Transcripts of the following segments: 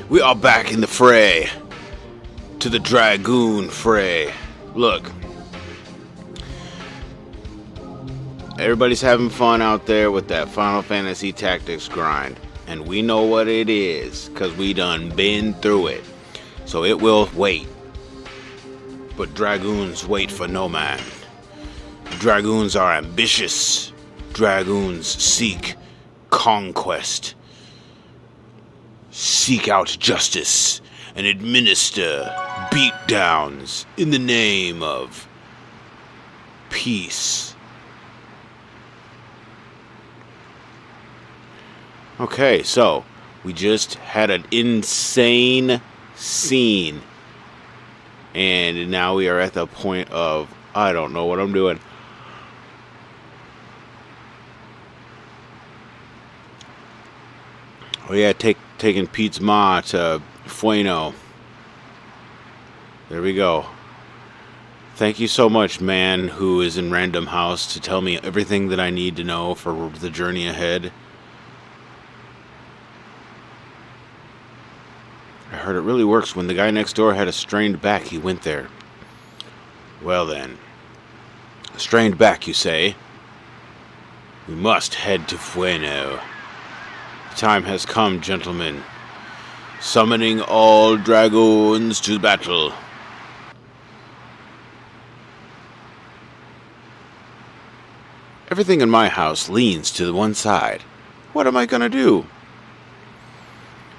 We are back in the fray. To the Dragoon fray. Look. Everybody's having fun out there with that Final Fantasy Tactics grind. And we know what it is, because we done been through it. So it will wait. But Dragoons wait for no man. Dragoons are ambitious. Dragoons seek conquest. Seek out justice and administer beatdowns in the name of peace. Okay, so we just had an insane scene. And now we are at the point of, I don't know what I'm doing. Oh yeah, taking Pete's ma to Fueno. There we go. Thank you so much, man who is in Random House, to tell me everything that I need to know for the journey ahead. I heard it really works. When the guy next door had a strained back, he went there. Well then. A strained back, you say? We must head to Fueno. Time has come, gentlemen. Summoning all Dragoons to battle. Everything in my house leans to the one side. What am I gonna do?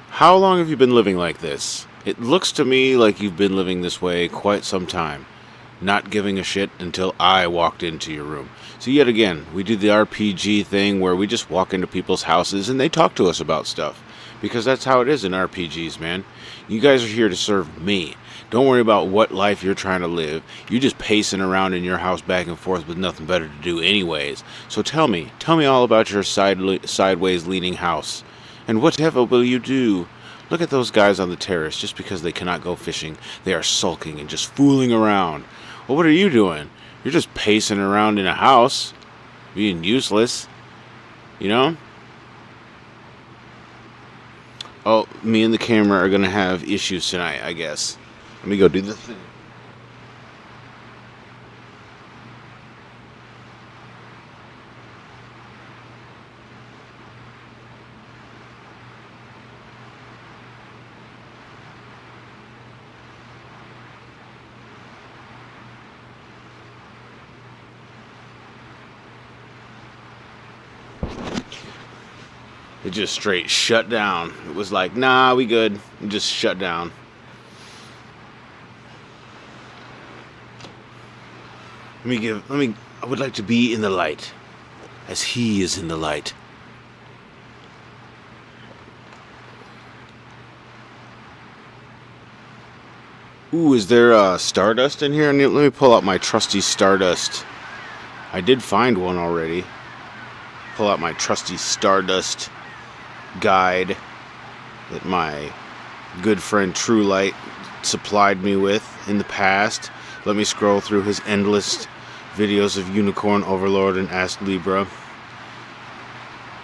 How long have you been living like this? It looks to me like you've been living this way quite some time. Not giving a shit until I walked into your room. So yet again, we do the RPG thing where we just walk into people's houses and they talk to us about stuff. Because that's how it is in RPGs, man. You guys are here to serve me. Don't worry about what life you're trying to live. You're just pacing around in your house back and forth with nothing better to do anyways. So tell me all about your sideways leaning house. And whatever will you do? Look at those guys on the terrace. Just because they cannot go fishing, they are sulking and just fooling around. Well, what are you doing? You're just pacing around in a house, being useless, you know? Oh, me and the camera are gonna have issues tonight, I guess. Let me go do the thing. It just straight shut down. It was like, nah, we good. It just shut down. I would like to be in the light, as he is in the light. Ooh, is there Stardust in here? Let me pull out my trusty Stardust. I did find one already. Pull out my trusty Stardust guide that my good friend True Light supplied me with in the past. Let me scroll through his endless videos of Unicorn Overlord and Ask Libra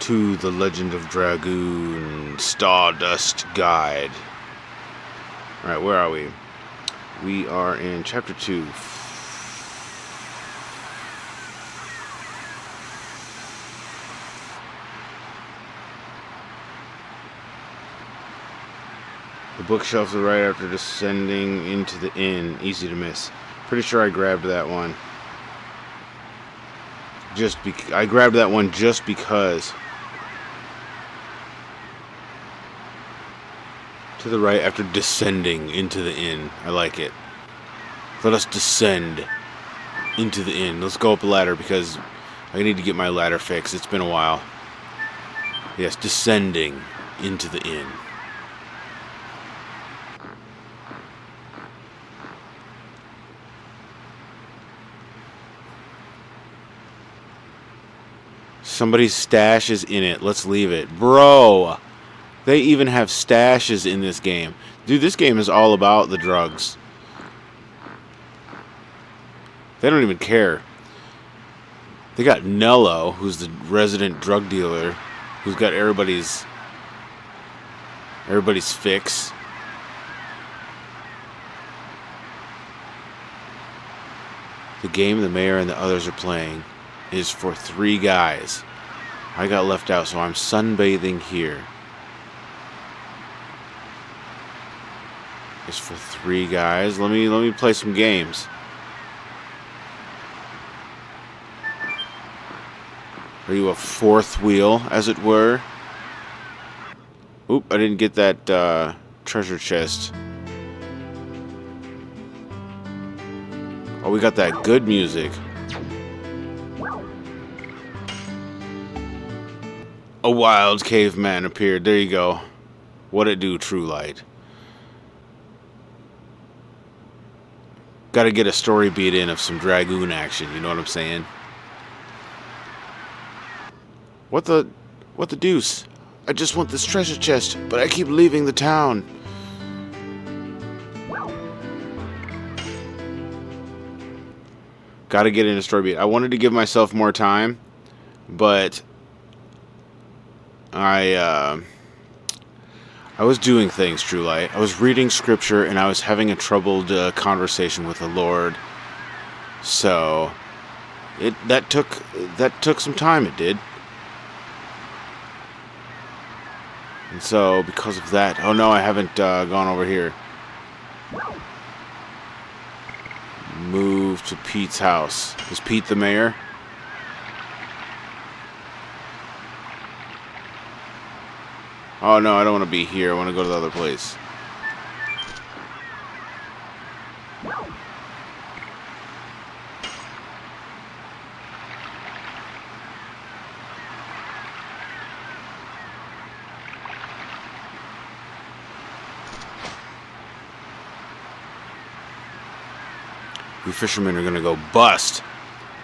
to the Legend of Dragoon Stardust Guide. Alright, where are we? We are in Chapter 2. The bookshelf is right after descending into the inn. Easy to miss. Pretty sure I grabbed that one. I grabbed that one just because. To the right after descending into the inn. I like it. Let us descend into the inn. Let's go up a ladder because I need to get my ladder fixed. It's been a while. Yes, descending into the inn. Somebody's stash is in it. Let's leave it. Bro, they even have stashes in this game. Dude, this game is all about the drugs. They don't even care. They got Nello, who's the resident drug dealer, who's got everybody's Everybody's fix. The game the mayor and the others are playing is for 3 guys. I got left out, so I'm sunbathing here. It's for 3 guys. Let me play some games. Are you a 4th wheel, as it were? Oop, I didn't get that treasure chest. Oh, we got that good music. A wild caveman appeared. There you go. What it do, True Light? Gotta get a story beat in of some Dragoon action, you know what I'm saying? What the deuce? I just want this treasure chest, but I keep leaving the town. Gotta get in a story beat. I wanted to give myself more time, but I was doing things, True Light. I was reading scripture, and I was having a troubled conversation with the Lord. So that took some time. It did. And so because of that, oh no, I haven't gone over here. Move to Pete's house. Is Pete the mayor? Oh no, I don't want to be here. I want to go to the other place. You fishermen are gonna go bust.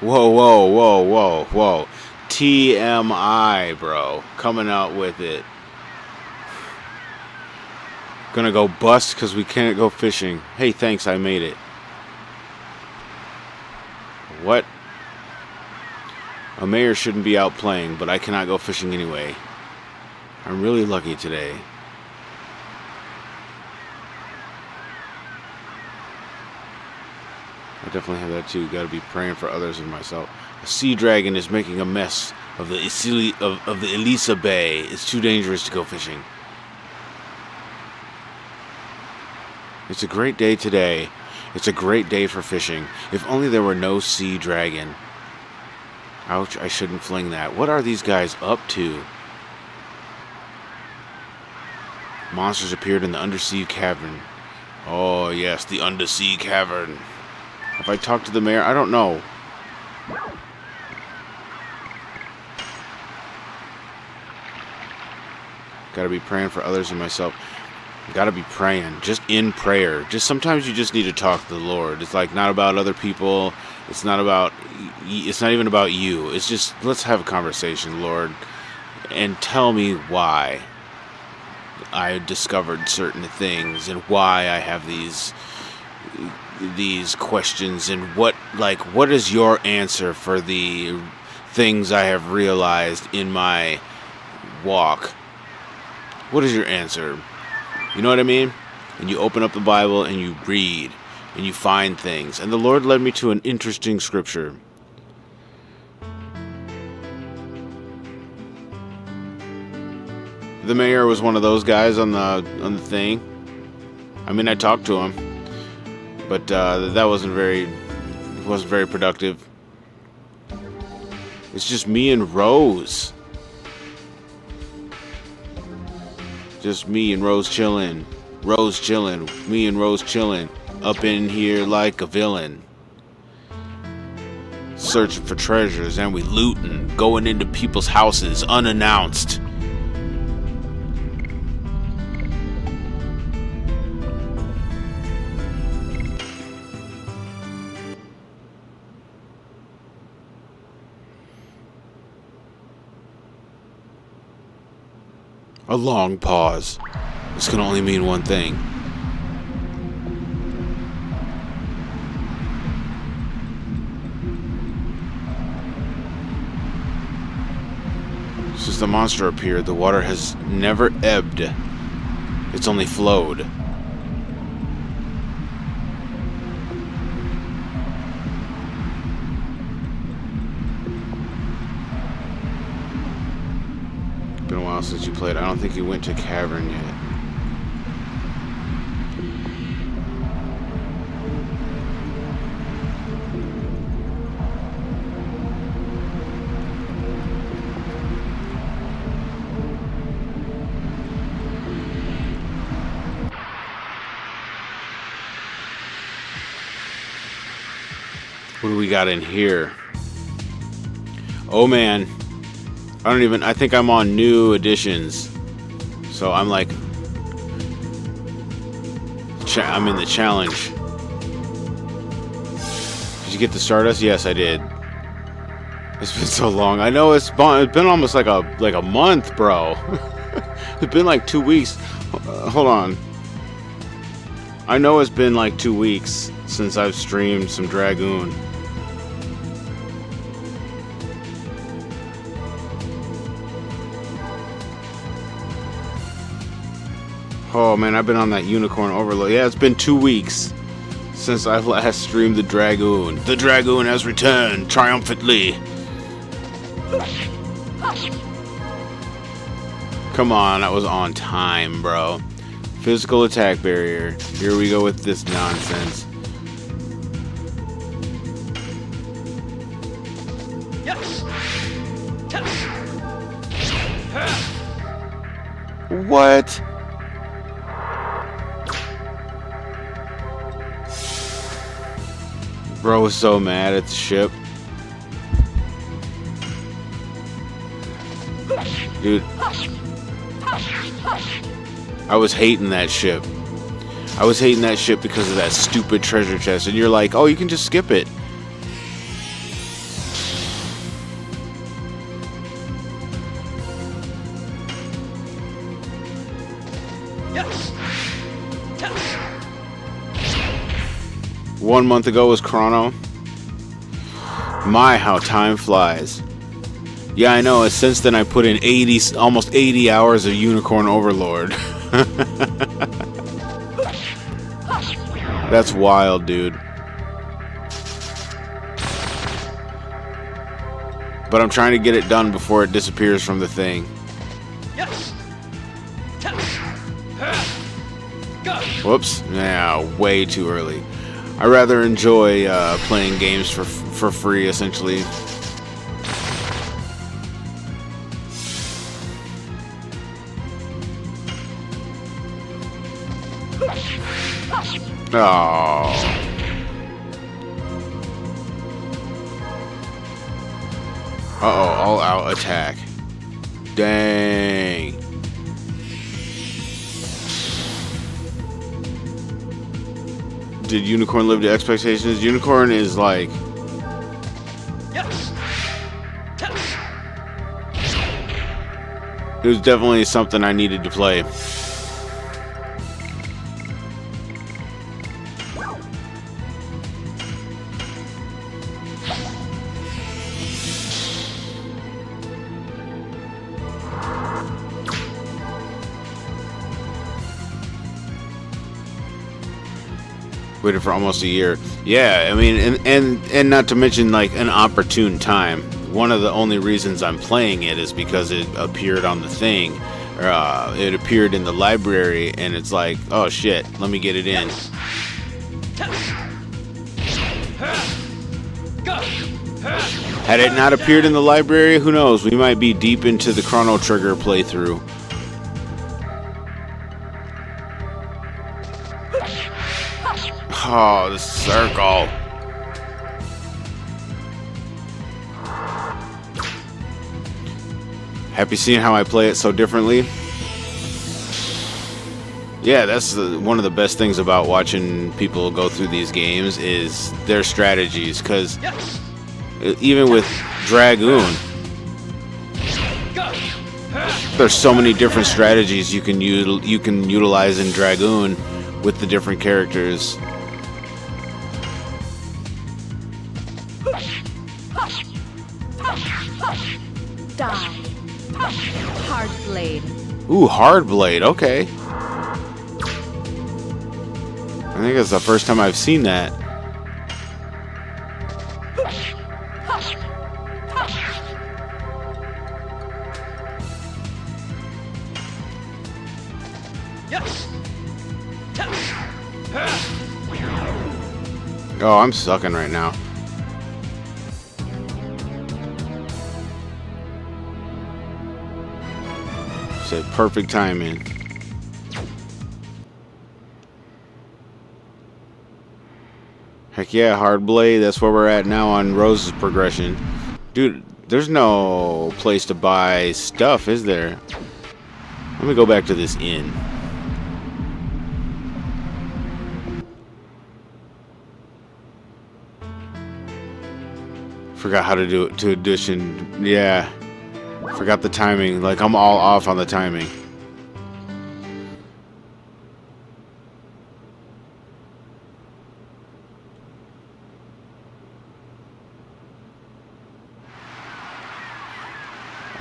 Whoa, whoa, whoa, whoa, whoa. TMI, bro. Coming out with it. Gonna go bust because we can't go fishing. Hey, thanks, I made it. What? A mayor shouldn't be out playing, but I cannot go fishing anyway. I'm really lucky today. I definitely have that too. Gotta be praying for others and myself. A sea dragon is making a mess of the Elisa Bay. It's too dangerous to go fishing. It's a great day today. It's a great day for fishing. If only there were no sea dragon. Ouch, I shouldn't fling that. What are these guys up to? Monsters appeared in the undersea cavern. Oh yes, the undersea cavern. Have I talked to the mayor? I don't know. Gotta be praying for others and myself. Gotta be praying. Just in prayer. Just sometimes you just need to talk to the Lord. It's like not about other people. It's not even about you. It's just, let's have a conversation, Lord. And tell me why I discovered certain things and why I have these questions, and what is your answer for the things I have realized in my walk? What is your answer? You know what I mean? And you open up the Bible and you read and you find things. And the Lord led me to an interesting scripture. The mayor was one of those guys on the thing. I mean, I talked to him. But that wasn't very productive. It's just me and Rose. Just me and Rose chilling. Rose chilling. Me and Rose chilling. Up in here like a villain. Searching for treasures, and we looting. Going into people's houses unannounced. A long pause. This can only mean one thing. Since the monster appeared, the water has never ebbed. It's only flowed. Been a while since you played. I don't think you went to Cavern yet. What do we got in here? Oh man. I think I'm on new editions. So I'm like, I'm in the challenge. Did you get the Stardust? Yes, I did. It's been so long. I know it's been almost like a month, bro. It's been like 2 weeks. Hold on. I know it's been like 2 weeks since I've streamed some Dragoon. Oh man, I've been on that Unicorn Overload. Yeah, it's been 2 weeks since I've last streamed the Dragoon. The Dragoon has returned triumphantly. Come on, that was on time, bro. Physical attack barrier. Here we go with this nonsense. What? Bro was so mad at the ship. Dude. I was hating that ship. I was hating that ship because of that stupid treasure chest. And you're like, oh, you can just skip it. Yes. 1 month ago was Chrono. My, how time flies. Yeah, I know. Since then, I put in almost 80 hours of Unicorn Overlord. That's wild, dude. But I'm trying to get it done before it disappears from the thing. Yes. Whoops. Nah, way too early. I rather enjoy playing games for free, essentially. Oh. Uh-oh, all out attack. Dang. Did Unicorn live to expectations? Unicorn is like... Yes. It was definitely something I needed to play. Waited for almost a year. Yeah, I mean, and not to mention like an opportune time. One of the only reasons I'm playing it is because it appeared on the thing, or it appeared in the library, and it's like, oh shit, let me get it in. Had it not appeared in the library, who knows? We might be deep into the Chrono Trigger playthrough. Oh, the circle. Happy seeing how I play it so differently? Yeah, that's one of the best things about watching people go through these games is their strategies, because even with Dragoon, there's so many different strategies you can utilize in Dragoon with the different characters. Die. Hard blade. Ooh, hard blade. Okay. I think it's the first time I've seen that. Yes. Oh, I'm sucking right now. Said perfect timing. Heck yeah, hard blade. That's where we're at now on Rose's progression. Dude, there's no place to buy stuff, is there? Let me go back to this inn. Forgot how to do it to addition. Yeah. Forgot the timing. Like, I'm all off on the timing.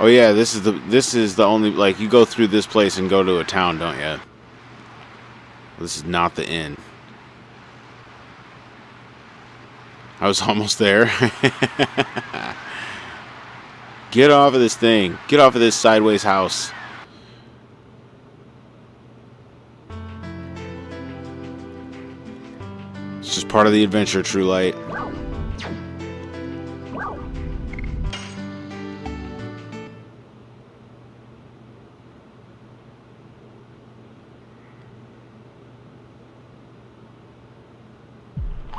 Oh yeah, this is the only, like, you go through this place and go to a town, don't you? This is not the inn. I was almost there. Get off of this thing. Get off of this sideways house. It's just part of the adventure, True Light.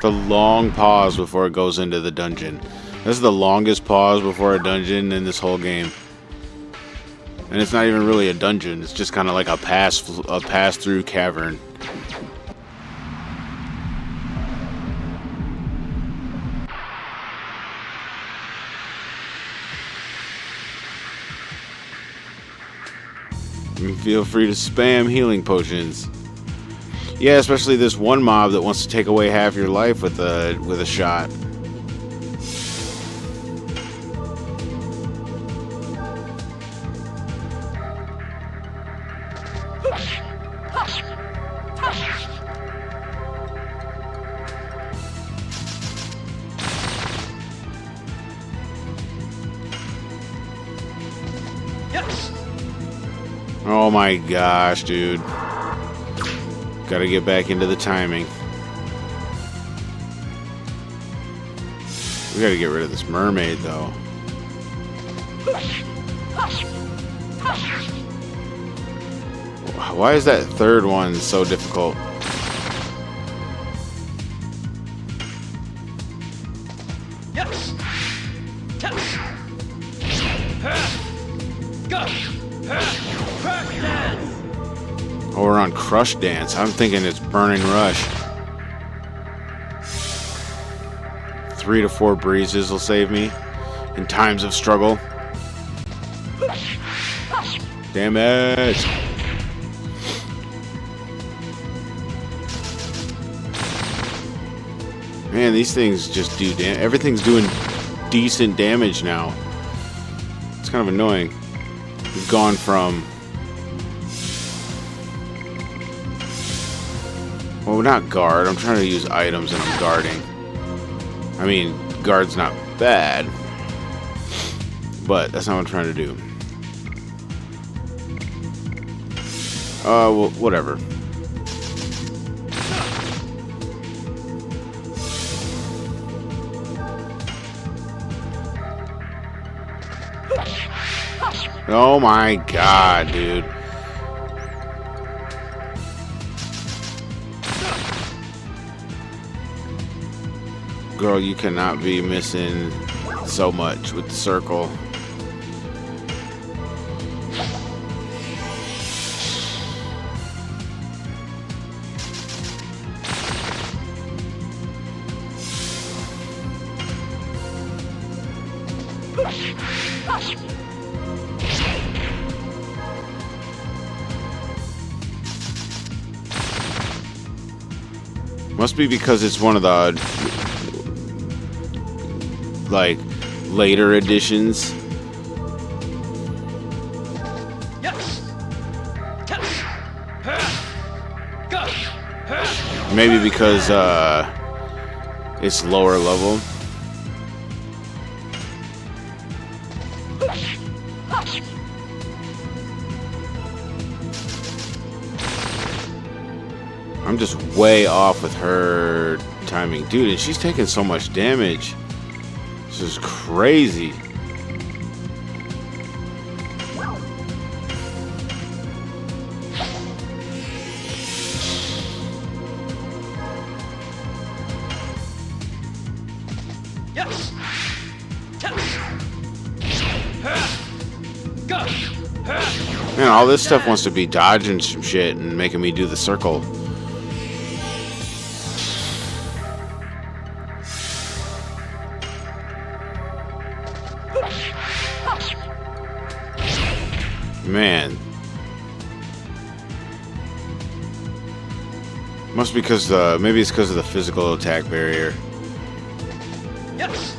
The long pause before it goes into the dungeon. This is the longest pause before a dungeon in this whole game. And it's not even really a dungeon. It's just kind of like a pass-through cavern. And feel free to spam healing potions. Yeah, especially this one mob that wants to take away half your life with a shot. Yes. Oh my gosh, dude. Gotta get back into the timing. We gotta get rid of this mermaid, though. Why is that third one so difficult? Yes. Go. Crash dance. Oh, we're on Crush Dance. I'm thinking it's Burning Rush. 3 to 4 breezes will save me in times of struggle. Damn it! Man, these things just do everything's doing decent damage now. It's kind of annoying. We've gone from... Well, not guard. I'm trying to use items and I'm guarding. I mean, guard's not bad. But that's not what I'm trying to do. Well, whatever. Oh my god, dude. Girl, you cannot be missing so much with the circle. Must be because it's one of the like later editions. Yes. Go. Maybe because it's lower level. I'm just way off with her timing. Dude, and she's taking so much damage. This is crazy. Yes. Go. Man, all this stuff wants to be dodging some shit and making me do the circle. Man. Must be because maybe it's because of the physical attack barrier. Yes.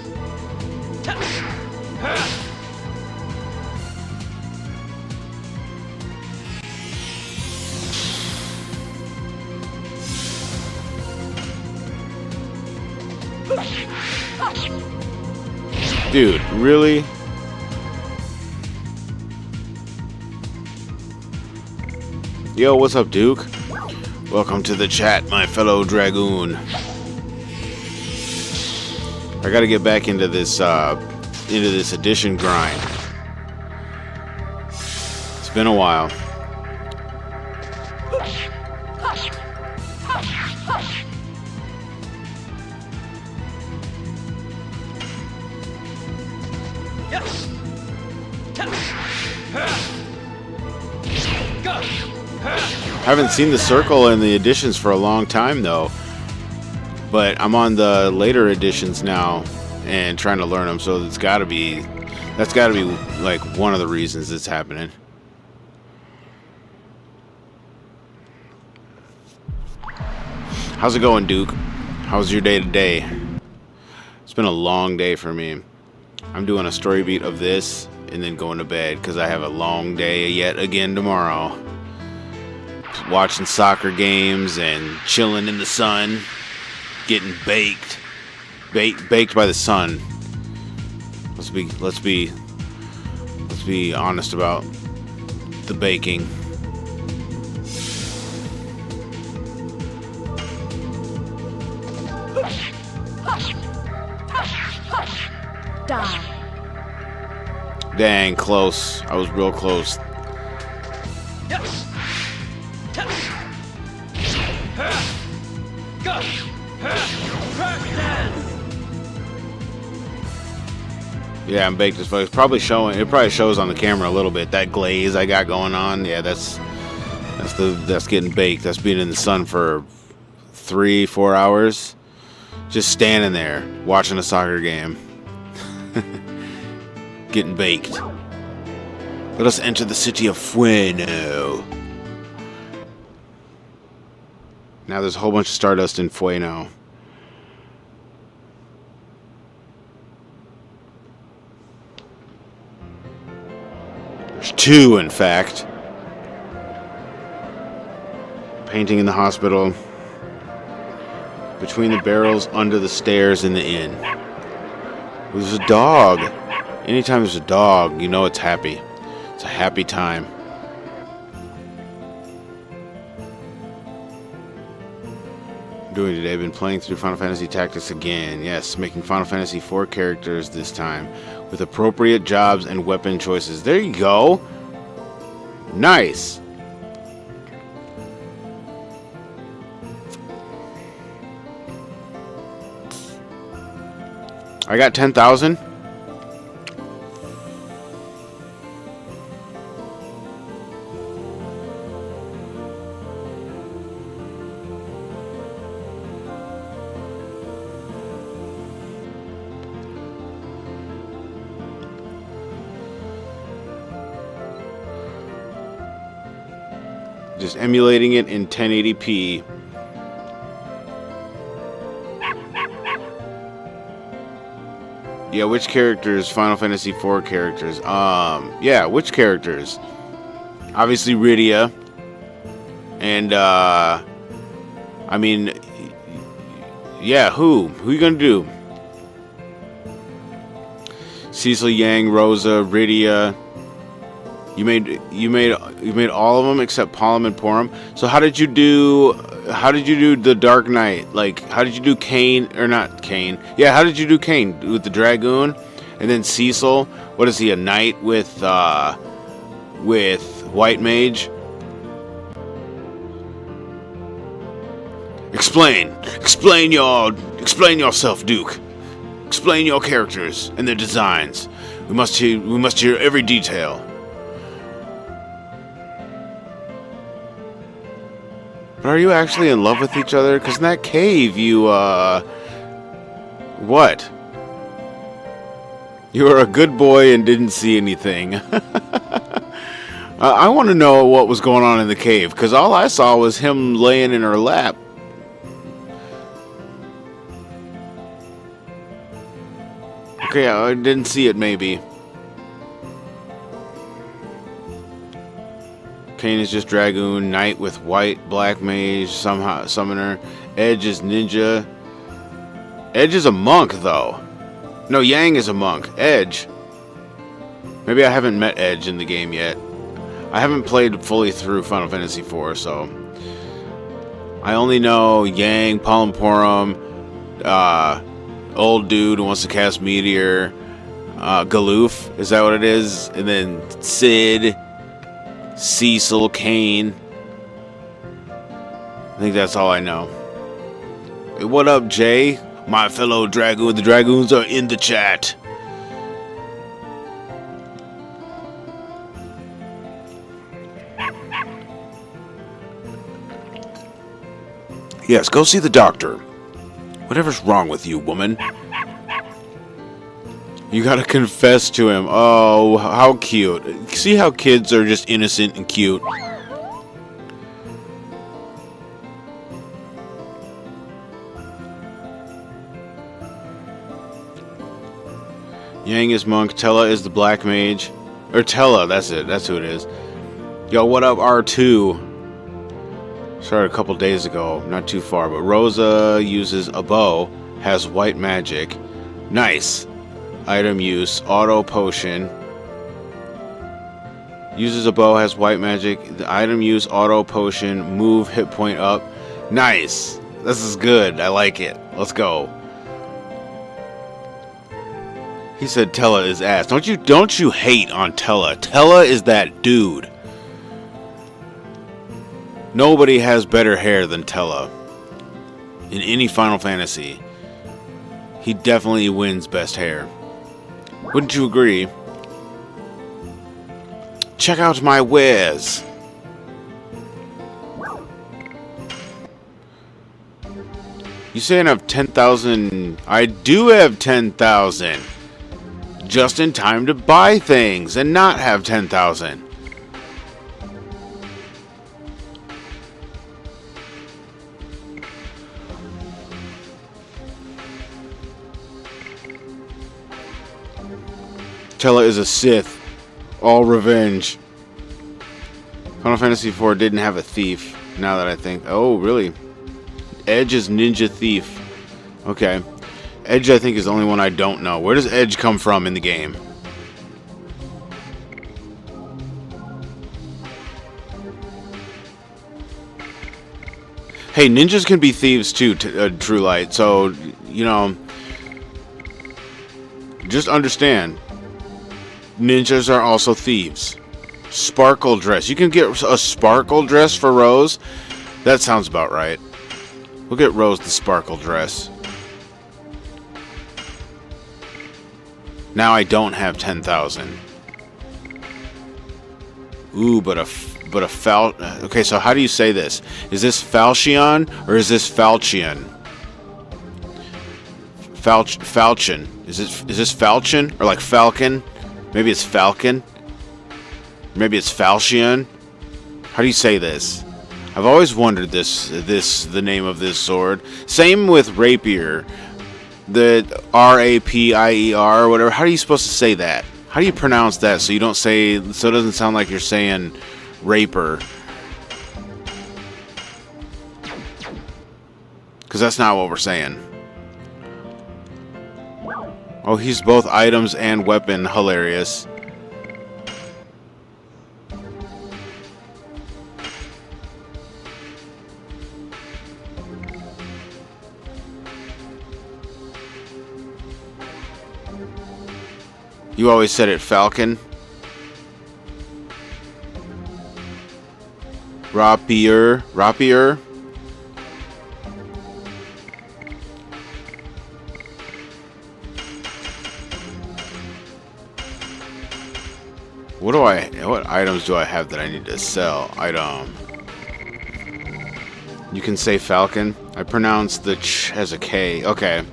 Dude, really? Yo, what's up, Duke? Welcome to the chat, my fellow Dragoon. I gotta get back into this edition grind. It's been a while. Yes. Go. Haven't seen the circle in the editions for a long time though, but I'm on the later editions now and trying to learn them. So that's got to be like one of the reasons it's happening. How's it going, Duke? How's your day today? It's been a long day for me. I'm doing a story beat of this and then going to bed because I have a long day yet again tomorrow. Watching soccer games and chilling in the sun, getting baked by the sun. Let's be honest about the baking. Die. Dang, close. I was real close. Yes. Go. Crack dance. Yeah, I'm baked as fuck. It's probably showing. It probably shows on the camera a little bit. That glaze I got going on. Yeah, that's getting baked. That's being in the sun for 3-4 hours, just standing there watching a soccer game, getting baked. Let us enter the city of Fueno. Now there's a whole bunch of stardust in Fueno. There's 2, in fact. Painting in the hospital. Between the barrels, under the stairs, in the inn. There's a dog. Anytime there's a dog, you know it's happy. It's a happy time. Doing today. I've been playing through Final Fantasy Tactics again. Yes, making Final Fantasy 4 characters this time with appropriate jobs and weapon choices. There you go. Nice. I got 10,000. Just emulating it in 1080p. Yeah, which characters? Final Fantasy IV characters. Yeah, which characters? Obviously Rydia. And I I mean, yeah, who? Who you gonna do? Cecil, Yang, Rosa, Rydia. You made all of them except Palom and Porum. So how did you do the Dark Knight? Like, how did you do Kane, or not Kane? Yeah, how did you do Kane with the Dragoon? And then Cecil, what is he, a knight with White Mage? Explain yourself, Duke. Explain your characters and their designs. We must hear every detail. But are you actually in love with each other? Because in that cave, you, what? You were a good boy and didn't see anything. I want to know what was going on in the cave, because all I saw was him laying in her lap. Okay, I didn't see it, maybe. Kane is just Dragoon, Knight with White, Black Mage, somehow Summoner. Edge is Ninja. Edge is a monk, though. No, Yang is a monk. Edge. Maybe I haven't met Edge in the game yet. I haven't played fully through Final Fantasy IV, so... I only know Yang, Palom Porum, old dude who wants to cast Meteor, Galoof, is that what it is? And then Sid... Cecil, Kane. I think that's all I know. Hey, what up, Jay? My fellow Dragoon. The Dragoons are in the chat. Yes, go see the doctor. Whatever's wrong with you, woman. You gotta confess to him. Oh, how cute. See how kids are just innocent and cute? Yang is monk. Tella is the black mage. Or Tella, that's it. That's who it is. Yo, what up, R2? Started a couple days ago. Not too far. But Rosa uses a bow. Has white magic. Nice. Item use, auto potion. Uses a bow, has white magic. The item use, auto potion, move, hit point up. Nice. This is good. I like it. Let's go. He said Tella is ass. Don't you hate on Tella. Tella is that dude. Nobody has better hair than Tella. In any Final Fantasy. He definitely wins best hair. Wouldn't you agree? Check out my wares. You saying I have 10,000? I do have 10,000. Just in time to buy things and not have 10,000. Tella is a Sith. All revenge. Final Fantasy IV didn't have a thief. Now that I think. Oh, really? Edge is Ninja Thief. Okay. Edge, I think, is the only one I don't know. Where does Edge come from in the game? Hey, ninjas can be thieves too, True Light. So, you know, just understand. Ninjas are also thieves. Sparkle dress. You can get a sparkle dress for Rose. That sounds about right. We'll get Rose the sparkle dress. Now I don't have 10,000. Ooh, but a Fal... Okay, so how do you say this? Is this Falchion or is this Falchion? Falchion. Is this Falchion or like Falcon? Maybe it's Falcon. Maybe it's Falchion. How do you say this? I've always wondered the name of this sword. Same with rapier. The R-A-P-I-E-R or whatever. How are you supposed to say that? How do you pronounce that so you don't say, so it doesn't sound like you're saying raper? Because that's not what we're saying. Oh, he's both items and weapon. Hilarious. You always said it, Falcon. Rapier. Rapier. What items do I have that I need to sell? Item. You can say Falcon. I pronounce the ch as a K. Okay.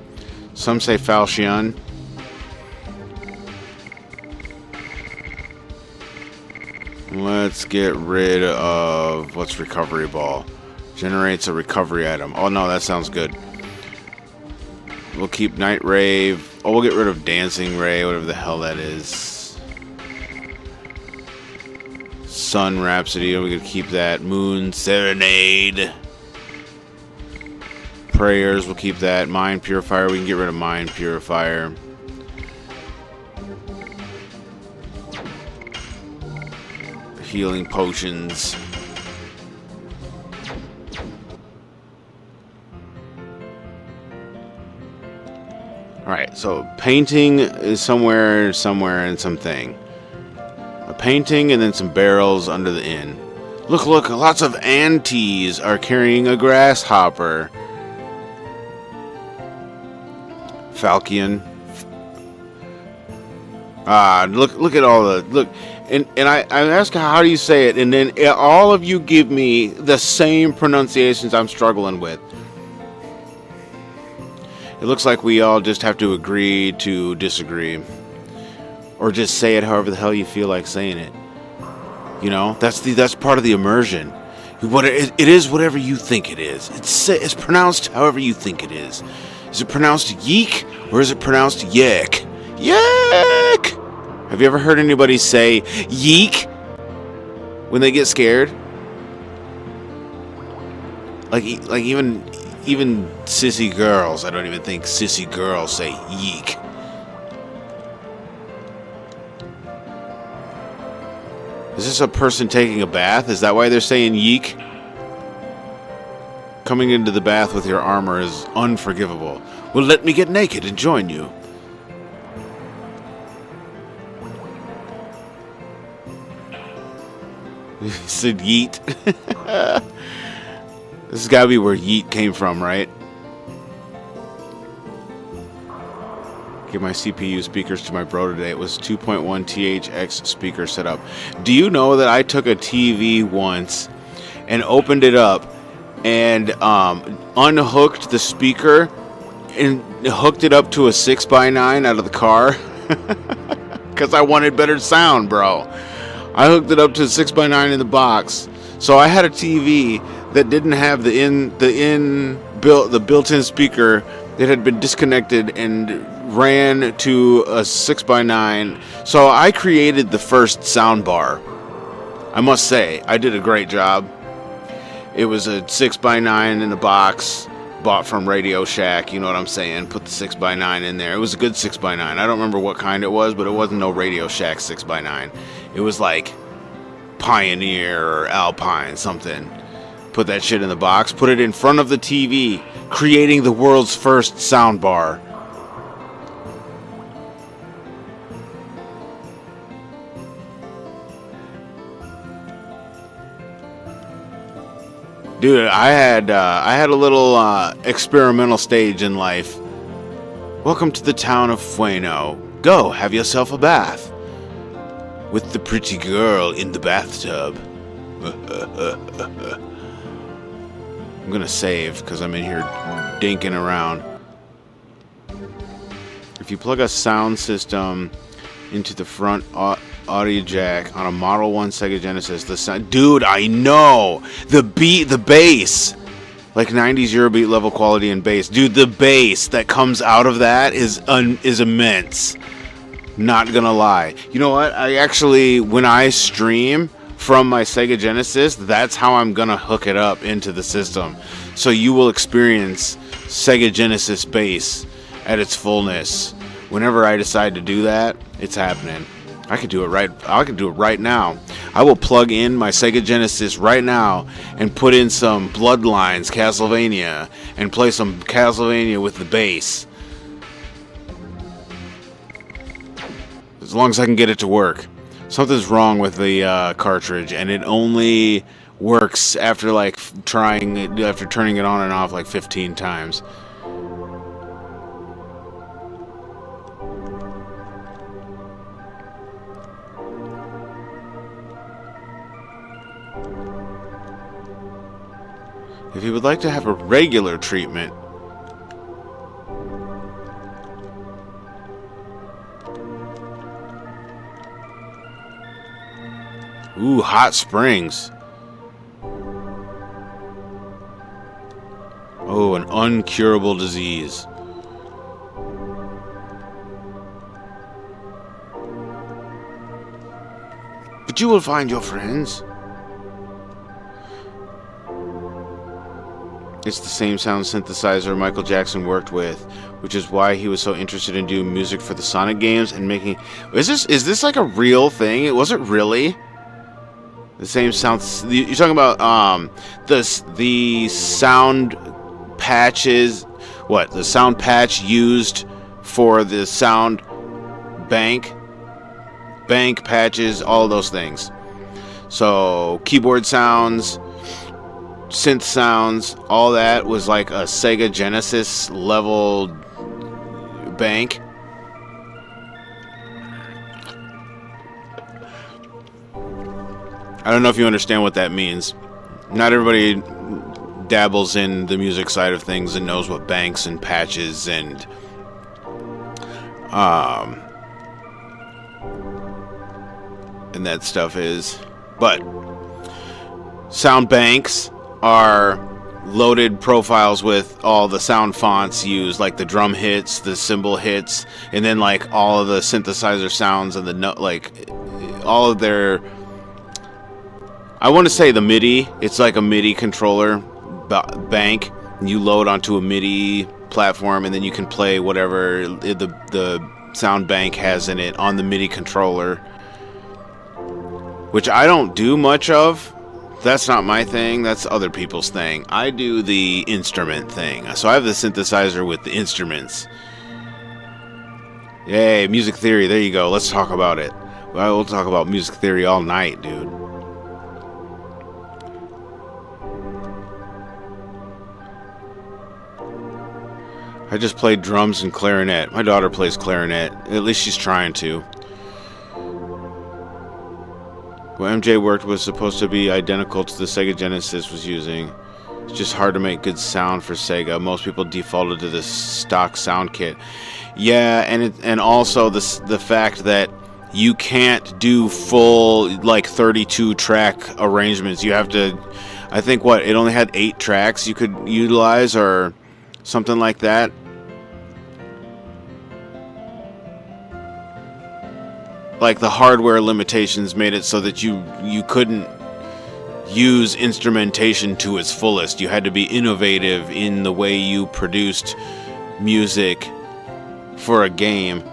Some say Falchion. Let's get rid of... What's recovery ball? Generates a recovery item. Oh no, that sounds good. We'll keep Night Rave. Oh, we'll get rid of Dancing Ray, whatever the hell that is. Sun Rhapsody, we could keep that. Moon Serenade. Prayers, we'll keep that. Mind Purifier, we can get rid of Mind Purifier. Healing Potions. Alright, so painting is somewhere and something. A painting and then some barrels under the inn. Look, lots of aunties are carrying a grasshopper. Falcon. Look at all the... Look, and I ask how do you say it, and then all of you give me the same pronunciations I'm struggling with. It looks like we all just have to agree to disagree. Or just say it however the hell you feel like saying it. You know, that's part of the immersion. It is whatever you think it is. It's pronounced however you think it is. Is it pronounced yeek or is it pronounced yak? Yak! Have you ever heard anybody say yeek when they get scared? Like even sissy girls. I don't even think sissy girls say yeek. Is this a person taking a bath? Is that why they're saying yeek? Coming into the bath with your armor is unforgivable. Well, let me get naked and join you. He said yeet. This has got to be where yeet came from, right? Give my CPU speakers to my bro today. It was 2.1 THX speaker setup. Do you know that I took a TV once and opened it up and unhooked the speaker and hooked it up to a 6x9 out of the car? Because I wanted better sound, bro. I hooked it up to a 6x9 in the box. So I had a TV that didn't have the built-in speaker that had been disconnected and ran to a 6x9. So I created the first sound bar. I must say, I did a great job. It was a 6x9 in the box, bought from Radio Shack, you know what I'm saying? Put the 6x9 in there. It was a good 6x9. I don't remember what kind it was, but it wasn't no Radio Shack 6x9. It was like Pioneer or Alpine, something. Put that shit in the box, put it in front of the TV, creating the world's first sound bar. Dude, I had a little experimental stage in life. Welcome to the town of Fueno. Go, have yourself a bath. With the pretty girl in the bathtub. I'm gonna save, because I'm in here dinking around. If you plug a sound system into the front audio jack on a Model 1 Sega Genesis, the sound... Dude, I know! The bass! Like 90s Eurobeat level quality and bass. Dude, the bass that comes out of that is immense. Not gonna lie. You know what? I actually, when I stream, from my Sega Genesis, that's how I'm gonna hook it up into the system. So you will experience Sega Genesis bass at its fullness. Whenever I decide to do that, it's happening. I could do it right now. I will plug in my Sega Genesis right now and put in some Bloodlines Castlevania and play some Castlevania with the bass. As long as I can get it to work. Something's wrong with the cartridge, and it only works after turning it on and off like 15 times. If you would like to have a regular treatment, ooh, hot springs. Oh, an uncurable disease. But you will find your friends. It's the same sound synthesizer Michael Jackson worked with, which is why he was so interested in doing music for the Sonic games and making... Is this like a real thing? Was it really? The same sound... You're talking about the sound patches... What? The sound patch used for the sound bank? Bank patches, all those things. So, keyboard sounds... synth sounds, all that was like a Sega Genesis level bank. I don't know if you understand what that means. Not everybody dabbles in the music side of things and knows what banks and patches and that stuff is. But sound banks are loaded profiles with all the sound fonts used, like the drum hits, the cymbal hits, and then like all of the synthesizer sounds and the all of their... I want to say the MIDI. It's like a MIDI controller bank. You load onto a MIDI platform, and then you can play whatever the sound bank has in it on the MIDI controller, which I don't do much of. That's not my thing. That's other people's thing. I do the instrument thing. So I have the synthesizer with the instruments. Yay, music theory. There you go. Let's talk about it. Well, we'll talk about music theory all night, dude. I just played drums and clarinet. My daughter plays clarinet. At least she's trying to. What MJ worked was supposed to be identical to the Sega Genesis was using. It's just hard to make good sound for Sega. Most people defaulted to the stock sound kit. Yeah, and also the fact that you can't do full like 32 track arrangements. You have to, I think it only had 8 tracks you could utilize or something like that. Like the hardware limitations made it so that you couldn't use instrumentation to its fullest. You had to be innovative in the way you produced music for a game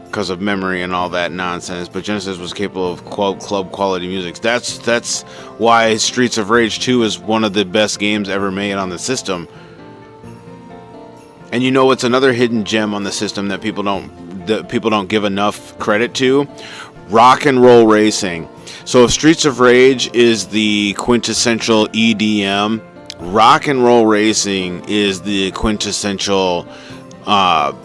because of memory and all that nonsense. But Genesis was capable of club quality music. That's why Streets of Rage 2 is one of the best games ever made on the system. And you know what's another hidden gem on the system that people don't give enough credit to? Rock and roll racing. So if Streets of Rage is the quintessential EDM, rock and roll racing is the quintessential rock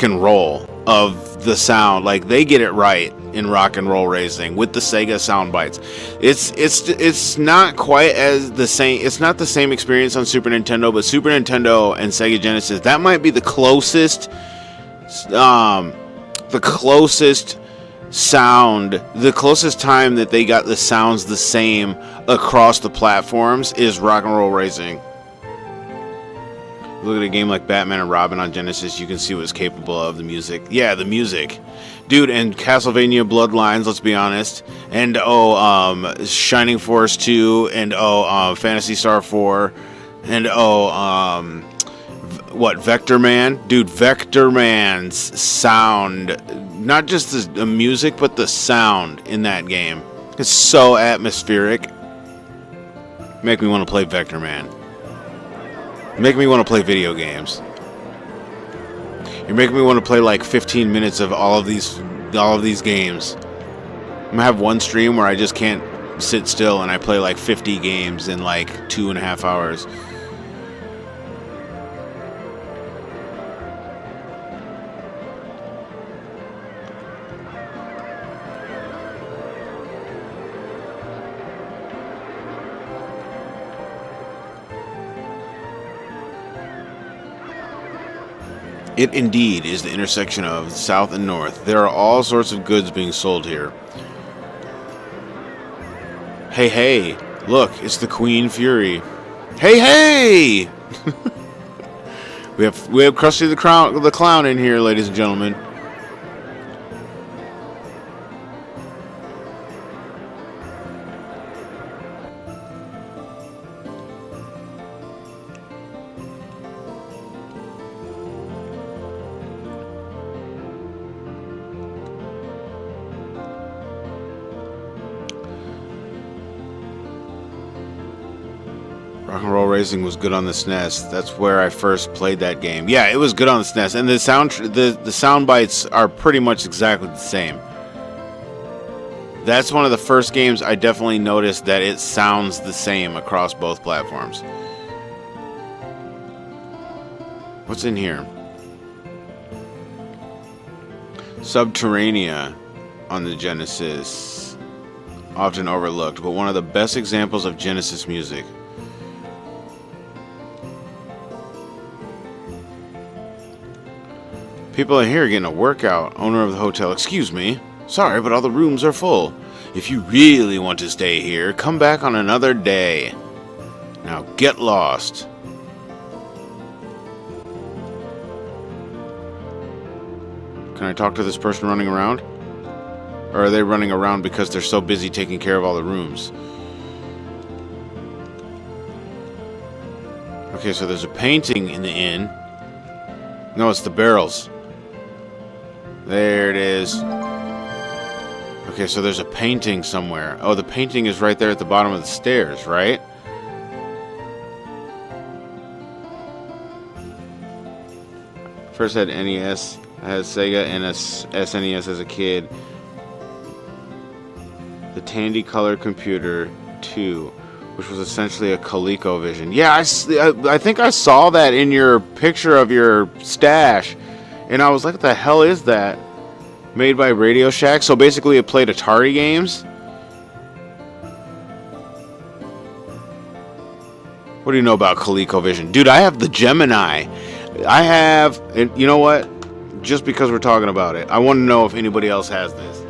and roll of the sound. Like they get it right in rock and roll racing with the Sega sound bites. It's not quite as the same. It's not the same experience on Super Nintendo, but Super Nintendo and Sega Genesis, that might be the closest sound, the closest time that they got the sounds the same across the platforms is rock and roll racing. Look at a game like Batman and Robin on Genesis, you can see what it's capable of. The music. Yeah, the music. Dude, and Castlevania Bloodlines, let's be honest. And, Shining Force 2. And, Phantasy Star 4. And, Vector Man? Dude, Vector Man's sound. Not just the music, but the sound in that game. It's so atmospheric. Make me want to play Vector Man. Make me want to play video games. You're making me want to play like 15 minutes of all of these games. I'm gonna have one stream where I just can't sit still and I play like 50 games in like 2.5 hours. It indeed is the intersection of South and North. There are all sorts of goods being sold here. Hey, hey, look, it's the Queen Fury. Hey, hey! we have Krusty the Clown in here, ladies and gentlemen. Rock and Roll Racing was good on the SNES. That's where I first played that game. Yeah, it was good on the SNES, and the sound bites are pretty much exactly the same. That's one of the first games I definitely noticed that it sounds the same across both platforms. What's in here? Subterranea on the Genesis. Often overlooked, but one of the best examples of Genesis music. People in here are getting a workout. Owner of the hotel, excuse me. Sorry, but all the rooms are full. If you really want to stay here, come back on another day. Now get lost. Can I talk to this person running around? Or are they running around because they're so busy taking care of all the rooms? Okay, so there's a painting in the inn. No, it's the barrels. There it is. Okay, so there's a painting somewhere. Oh, the painting is right there at the bottom of the stairs, right? First had NES, I had Sega and a SNES as a kid. The Tandy Color Computer 2, which was essentially a ColecoVision. Yeah, I think I saw that in your picture of your stash. And I was like, what the hell is that? Made by Radio Shack. So basically it played Atari games? What do you know about ColecoVision? Dude, I have the Gemini. I have, and you know what? Just because we're talking about it, I want to know if anybody else has this.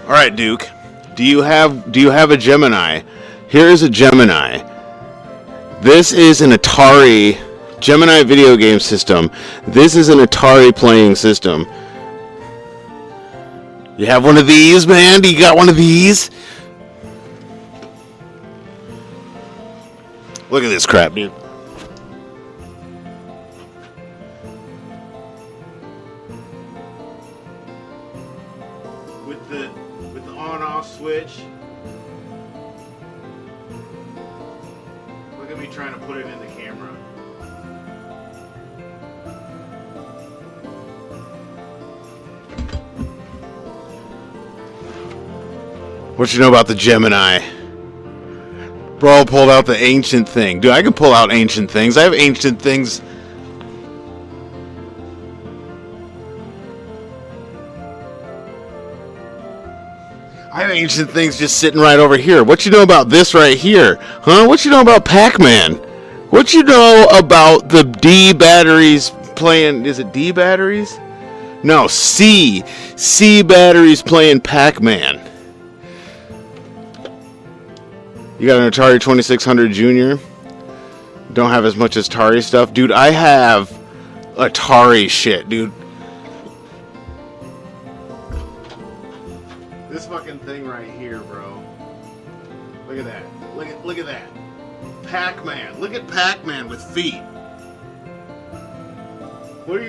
All right, Duke. Do you have a Gemini? Here is a Gemini. This is an Atari Gemini video game system. This is an Atari playing system. You have one of these, man? Do you got one of these? Look at this crap, dude. With the on-off switch. Look at me trying to put it in the camera. What you know about the Gemini? Bro pulled out the ancient thing. Dude, I can pull out ancient things. I have ancient things. I have ancient things just sitting right over here. What you know about this right here? Huh? What you know about Pac-Man? What you know about the D batteries playing... Is it D batteries? No, C. C batteries playing Pac-Man. You got an Atari 2600 Junior. Don't have as much as Atari stuff. Dude, I have Atari shit, dude. This fucking thing right here, bro. Look at that. Look at that. Pac-Man. Look at Pac-Man with feet. What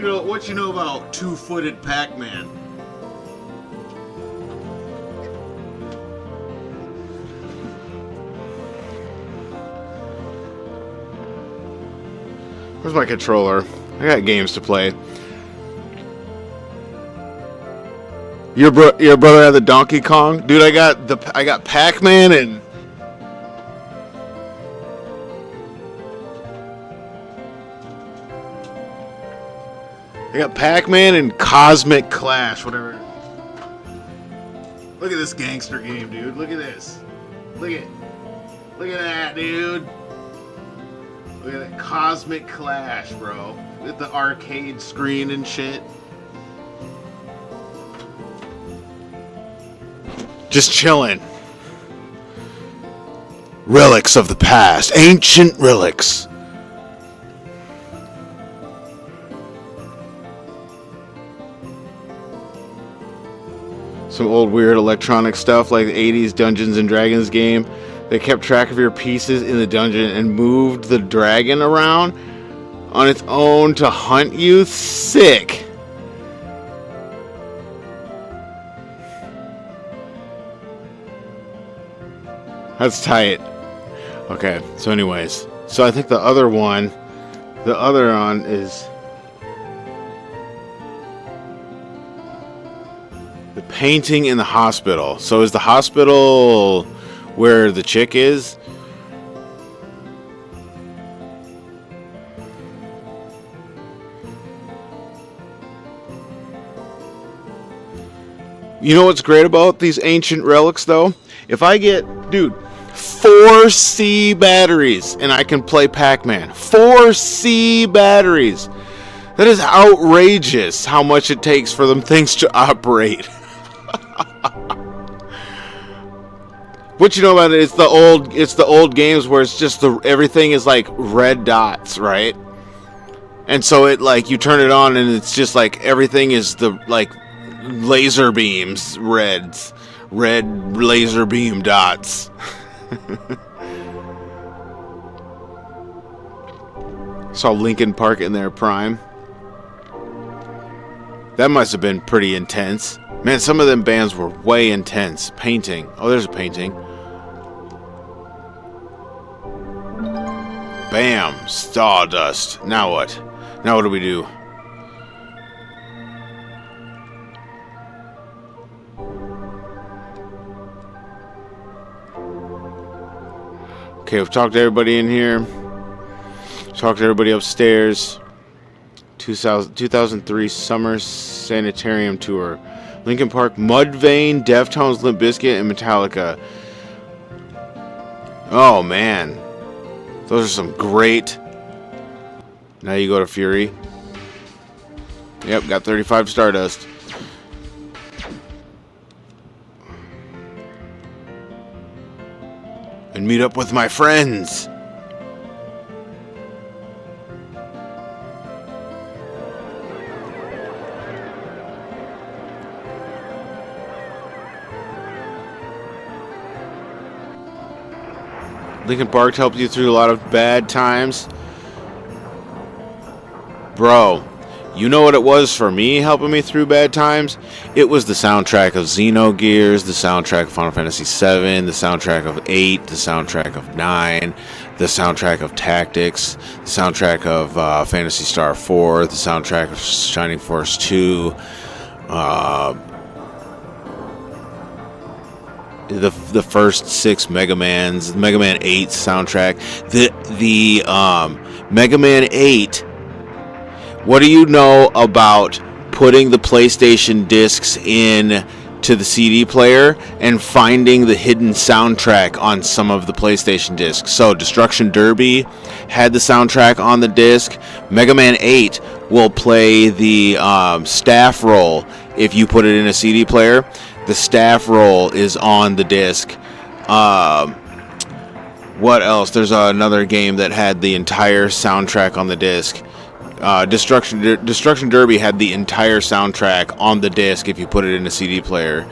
you know about two-footed Pac-Man? Where's my controller? I got games to play. Your brother had the Donkey Kong? Dude, I got Pac-Man and Cosmic Clash, whatever. Look at this gangster game, dude. Look at this. Look at that, dude. Look at that Cosmic Clash, bro. With the arcade screen and shit. Just chilling. Relics of the past. Ancient relics. Some old weird electronic stuff like the 80s Dungeons and Dragons game. They kept track of your pieces in the dungeon and moved the dragon around on its own to hunt you. Sick. That's tight. Okay, so anyways. So I think the other one is the painting in the hospital. So is the hospital where the chick is? You know what's great about these ancient relics, though? If I get, dude, 4 C batteries and I can play Pac-Man. 4 C batteries. That is outrageous how much it takes for them things to operate. What you know about it? It's the old games where it's just everything is like red dots, right? And so it like you turn it on and it's just like everything is the like laser beams, red laser beam dots. Saw Linkin Park in their prime. That must have been pretty intense. Man, some of them bands were way intense. Painting. Oh, there's a painting. Bam! Stardust. Now what? Now what do we do? Okay, we've talked to everybody in here. Talked to everybody upstairs. 2003 Summer Sanitarium Tour. Linkin Park, Mudvayne, Deftones, Limp Bizkit, and Metallica. Oh, man. Those are some great... Now you go to Fury. Yep, got 35 Stardust. And meet up with my friends. Linkin Park helped you through a lot of bad times. Bro, you know what it was for me helping me through bad times? It was the soundtrack of Xenogears, the soundtrack of Final Fantasy VII, the soundtrack of 8, the soundtrack of 9, the soundtrack of Tactics, the soundtrack of Phantasy Star 4, the soundtrack of Shining Force 2, the first 6 Mega Mans, Mega Man 8 soundtrack, the Mega Man 8. What do you know about putting the PlayStation discs in to the CD player and finding the hidden soundtrack on some of the PlayStation discs? So Destruction Derby had the soundtrack on the disc. Mega Man 8 will play the staff roll if you put it in a CD player. The staff roll is on the disc. What else? There's another game that had the entire soundtrack on the disc. Destruction Derby had the entire soundtrack on the disc if you put it in a CD player.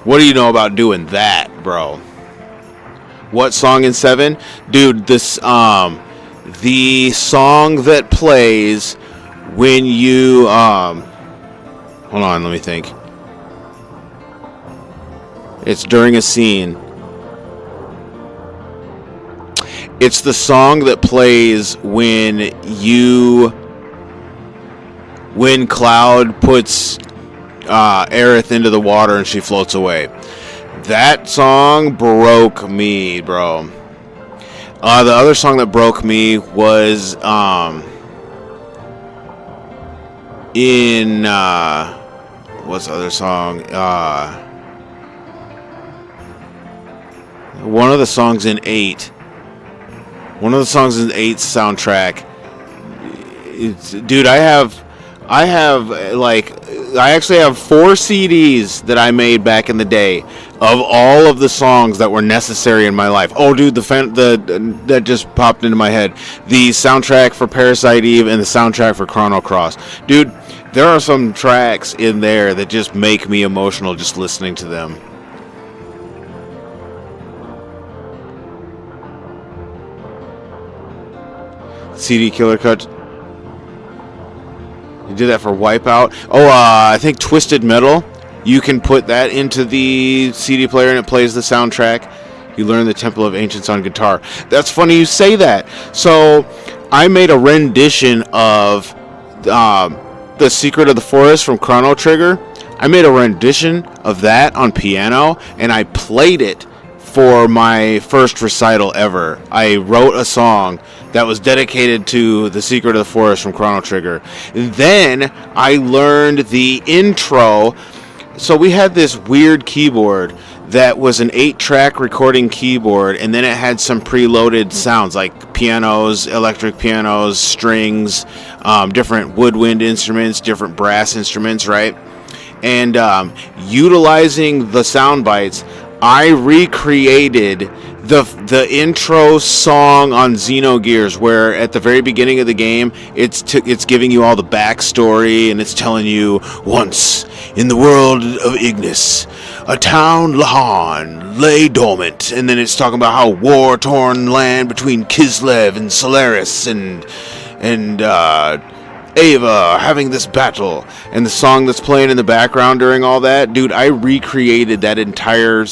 What do you know about doing that, bro? What song in 7? Dude, this the song that plays when you hold on, let me think. It's during a scene. It's the song that plays when Cloud puts Aerith into the water and she floats away. That song broke me, bro. The other song that broke me was in what's the other song? One of the songs in 8. One of the songs in 8's soundtrack. Dude, I actually have 4 CDs that I made back in the day of all of the songs that were necessary in my life. Oh, dude, that just popped into my head. The soundtrack for Parasite Eve and the soundtrack for Chrono Cross. Dude, there are some tracks in there that just make me emotional just listening to them. CD killer cut. You did that for Wipeout. Oh, I think Twisted Metal. You can put that into the CD player and it plays the soundtrack. You learn the Temple of Ancients on guitar. That's funny you say that. So, I made a rendition of The Secret of the Forest from Chrono Trigger. I made a rendition of that on piano and I played it for my first recital ever. I wrote a song that was dedicated to The Secret of the Forest from Chrono Trigger. Then I learned the intro. So we had this weird keyboard that was an 8-track recording keyboard, and then it had some preloaded sounds like pianos, electric pianos, strings, different woodwind instruments, different brass instruments, right? And utilizing the sound bites, I recreated the intro song on Xenogears, where at the very beginning of the game, it's giving you all the backstory, and it's telling you, once in the world of Ignis, a town, Lahan, lay dormant, and then it's talking about how war-torn land between Kislev and Solaris and Ava are having this battle, and the song that's playing in the background during all that, dude, I recreated that entire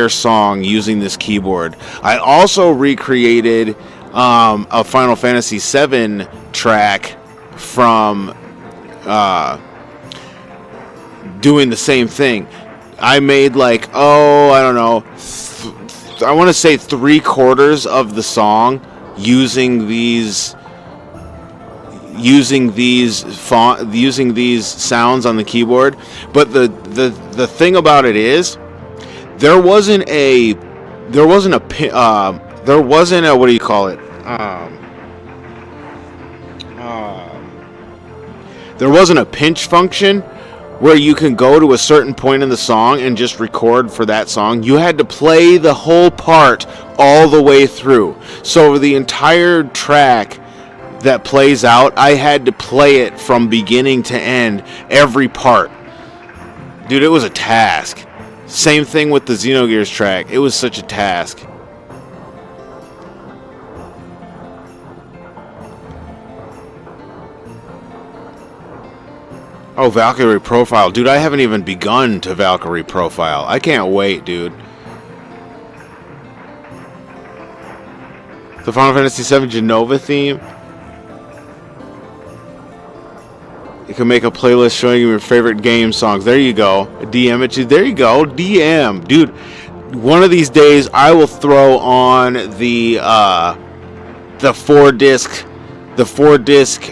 song using this keyboard. I also recreated a Final Fantasy VII track from doing the same thing. I made I want to say 3/4 of the song using these sounds on the keyboard. But the thing about it is, there wasn't a what do you call it? There wasn't a pinch function where you can go to a certain point in the song and just record for that song. You had to play the whole part all the way through. So the entire track that plays out, I had to play it from beginning to end, every part. Dude, it was a task. Same thing with the Xenogears track. It was such a task. Oh, Valkyrie Profile. Dude, I haven't even begun to Valkyrie Profile. I can't wait, dude. The Final Fantasy VII Genova theme. You can make a playlist showing you your favorite game songs. There you go. DM it to. There you go. DM. Dude, one of these days I will throw on the 4-disc. The 4-disc,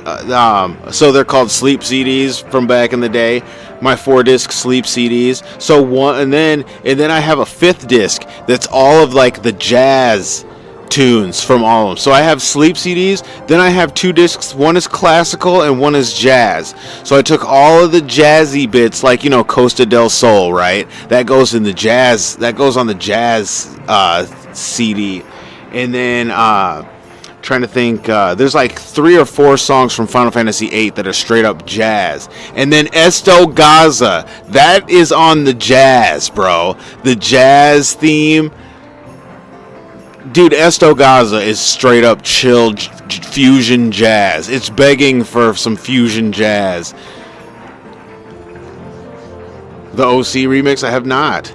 so they're called sleep CDs from back in the day. My 4-disc sleep CDs. So one, and then I have a 5th disc that's all of like the jazz tunes from all of them. So I have sleep CDs. Then I have 2 discs. One is classical and one is jazz. So I took all of the jazzy bits, like Costa del Sol, right? That goes in the jazz. That goes on the jazz CD, and then. Trying to think, there's like 3 or 4 songs from Final Fantasy VIII that are straight up jazz, and then Esto Gaza, that is on the jazz, bro. The jazz theme, dude. Esto Gaza is straight up chill fusion jazz. It's begging for some fusion jazz. The OC remix, I have not.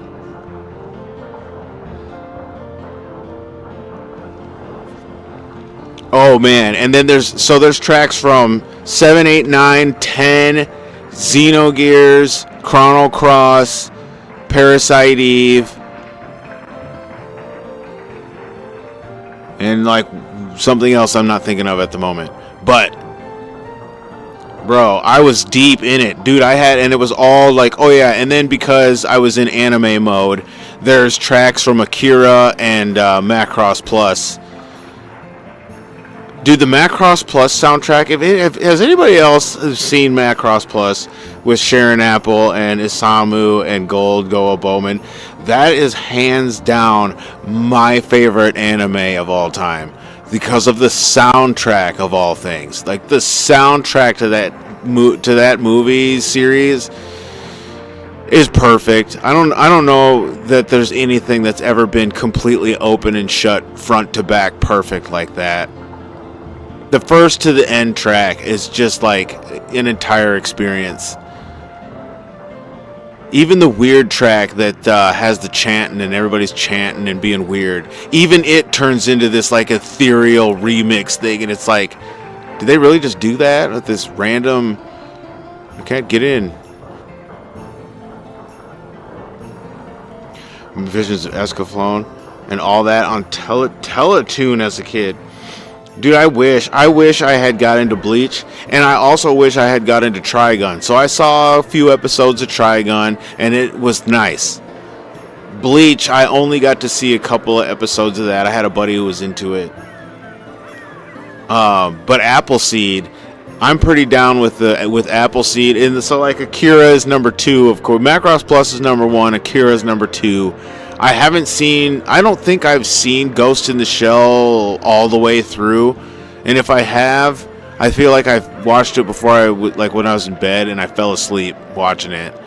Oh man, and then there's tracks from 7, 8, 9, 10, Xenogears, Chrono Cross, Parasite Eve, and like something else I'm not thinking of at the moment. But bro, I was deep in it, dude. And it was all like, oh yeah, and then because I was in anime mode, there's tracks from Akira and Macross Plus. Dude, the Macross Plus soundtrack, has anybody else seen Macross Plus with Sharon Apple and Isamu and Gold Goa Bowman? That is hands down my favorite anime of all time because of the soundtrack of all things. Like the soundtrack to that movie series is perfect. I don't know that there's anything that's ever been completely open and shut front to back perfect like that. The first to the end track is just like an entire experience. Even the weird track that has the chanting and everybody's chanting and being weird, even it turns into this like ethereal remix thing, and it's like, did they really just do that with this random? I can't get in. Visions of Escaflowne and all that on Teletoon as a kid. Dude, I wish I had got into Bleach, and I also wish I had got into Trigun. So I saw a few episodes of Trigun, and it was nice. Bleach, I only got to see a couple of episodes of that. I had a buddy who was into it. But Appleseed, I'm pretty down with Appleseed. And so like Akira is number 2, of course. Macross Plus is number 1. Akira is number 2. I don't think I've seen Ghost in the Shell all the way through, and if I have, I feel like I've watched it before like when I was in bed and I fell asleep watching it,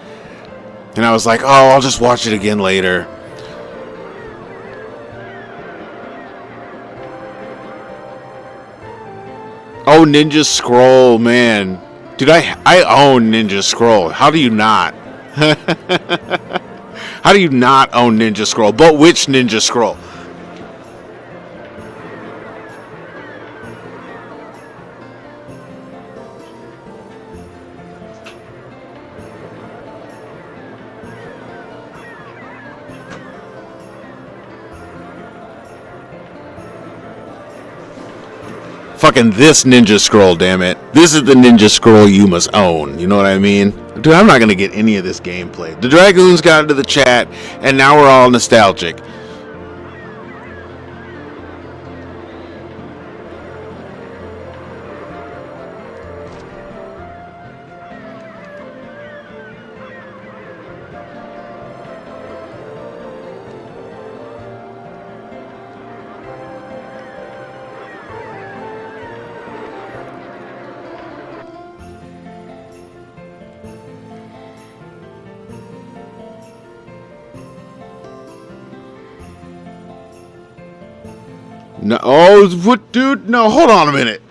and I was like, oh, I'll just watch it again later. Oh, Ninja Scroll, man, dude, I own Ninja Scroll. How do you not? How do you not own Ninja Scroll? But which Ninja Scroll? Fucking this Ninja Scroll, damn it. This is the Ninja Scroll you must own. You know what I mean? Dude, I'm not going to get any of this gameplay. The Dragoons got into the chat, and now we're all nostalgic. No, oh, what, dude? No, hold on a minute.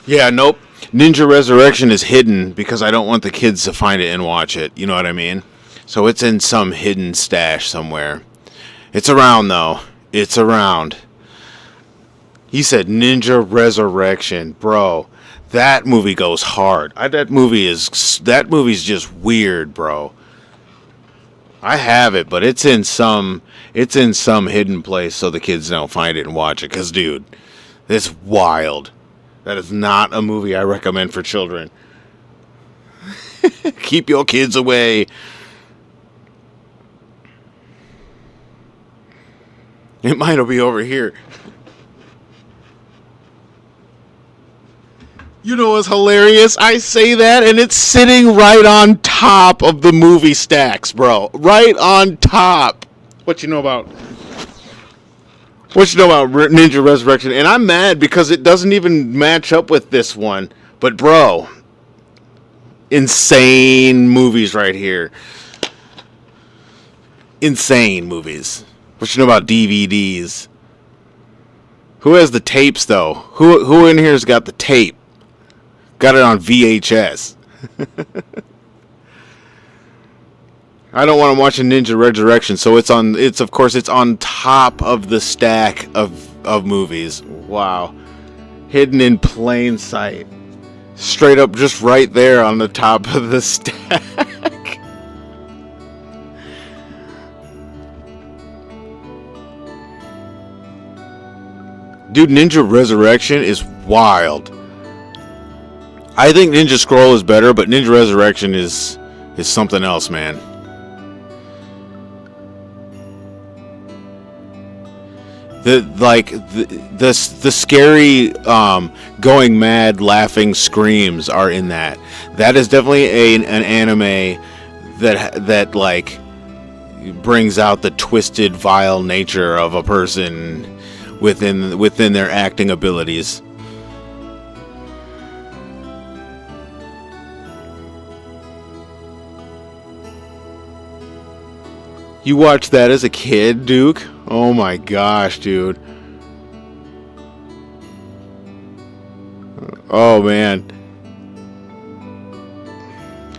Yeah, nope. Ninja Resurrection is hidden because I don't want the kids to find it and watch it. You know what I mean? So it's in some hidden stash somewhere. It's around, though. It's around. He said Ninja Resurrection. Bro, that movie goes hard. That movie's just weird, bro. I have it, but it's in some hidden place so the kids don't find it and watch it. 'Cause, dude, it's wild. That is not a movie I recommend for children. Keep your kids away. It might be over here. You know what's hilarious? I say that and it's sitting right on top of the movie stacks, bro. Right on top. What you know about Ninja Resurrection? And I'm mad because it doesn't even match up with this one. But bro, insane movies right here. Insane movies. What you know about DVDs? Who has the tapes though? Who in here's got the tape? Got it on VHS. I don't want to watch a Ninja Resurrection, so it's on top of the stack of movies. Wow. Hidden in plain sight. Straight up just right there on the top of the stack. Dude, Ninja Resurrection is wild. I think Ninja Scroll is better, but Ninja Resurrection is something else, man. The scary going mad laughing screams are in that. That is definitely an anime that like brings out the twisted, vile nature of a person within their acting abilities. You watched that as a kid, Duke? Oh my gosh, dude. Oh man.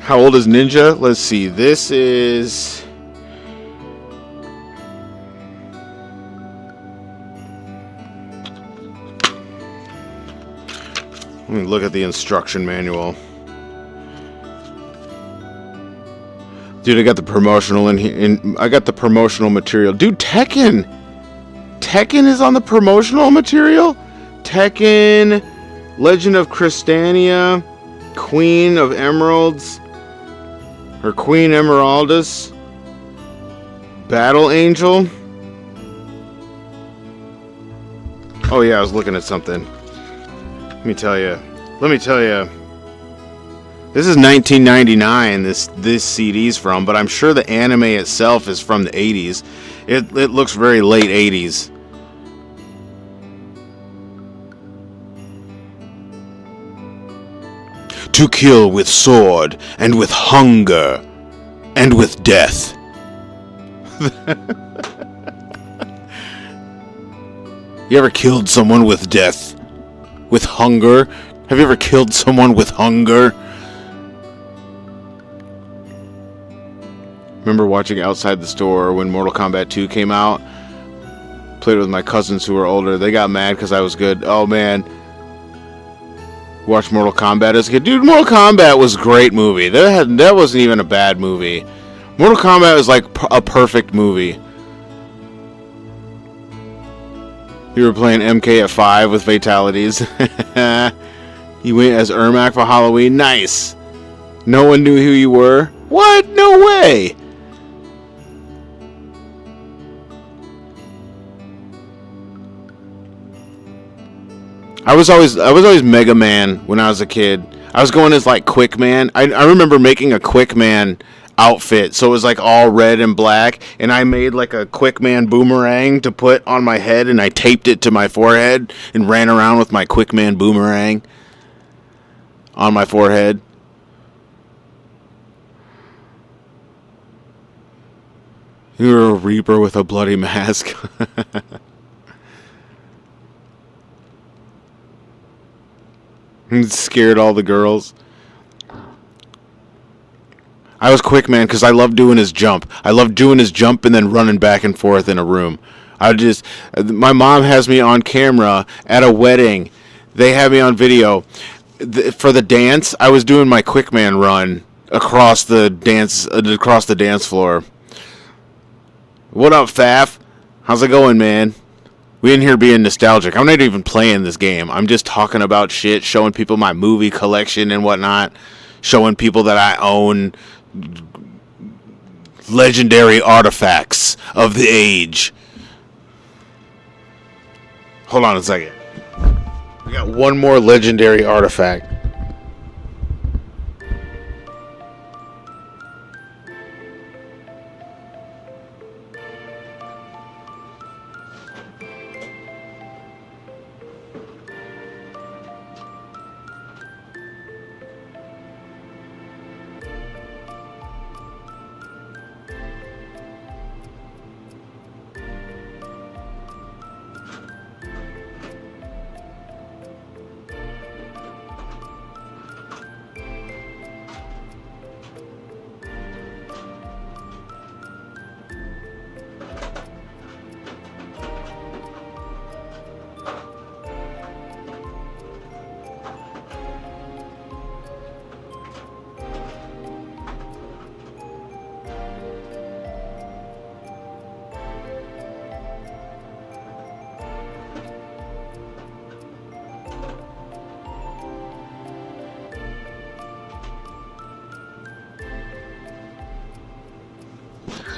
How old is Ninja? Let's see. This is Let me look at the instruction manual. Dude, I got the promotional in here. I got the promotional material. Dude, Tekken! Tekken is on the promotional material? Tekken, Legend of Crystania, Queen of Emeralds, or Queen Emeraldus, Battle Angel. Oh yeah, I was looking at something. Let me tell you. This is 1999. This CD's from, but I'm sure the anime itself is from the 80s. It looks very late 80s. To kill with sword, and with hunger, and with death. You ever killed someone with death? With hunger? Have you ever killed someone with hunger? Remember watching Outside the Store when Mortal Kombat 2 came out? Played with my cousins who were older. They got mad because I was good. Oh man. Watched Mortal Kombat as a kid. Dude, Mortal Kombat was a great movie. That wasn't even a bad movie. Mortal Kombat was like a perfect movie. You were playing MK at 5 with fatalities. You went as Ermac for Halloween. Nice. No one knew who you were. What? No way. I was always Mega Man when I was a kid. I was going as like Quick Man. I remember making a Quick Man outfit, so it was like all red and black, and I made like a Quick Man boomerang to put on my head, and I taped it to my forehead and ran around with my Quick Man boomerang on my forehead. You're a Reaper with a bloody mask. Scared all the girls. I was Quick Man because I loved doing his jump. I loved doing his jump and then running back and forth in a room. My mom has me on camera at a wedding. They have me on video. For the dance, I was doing my Quick Man run across the dance floor. What up, Faf? How's it going, man? We in here being nostalgic. I'm not even playing this game. I'm just talking about shit, showing people my movie collection and whatnot, showing people that I own legendary artifacts of the age. Hold on a second. We got one more legendary artifact.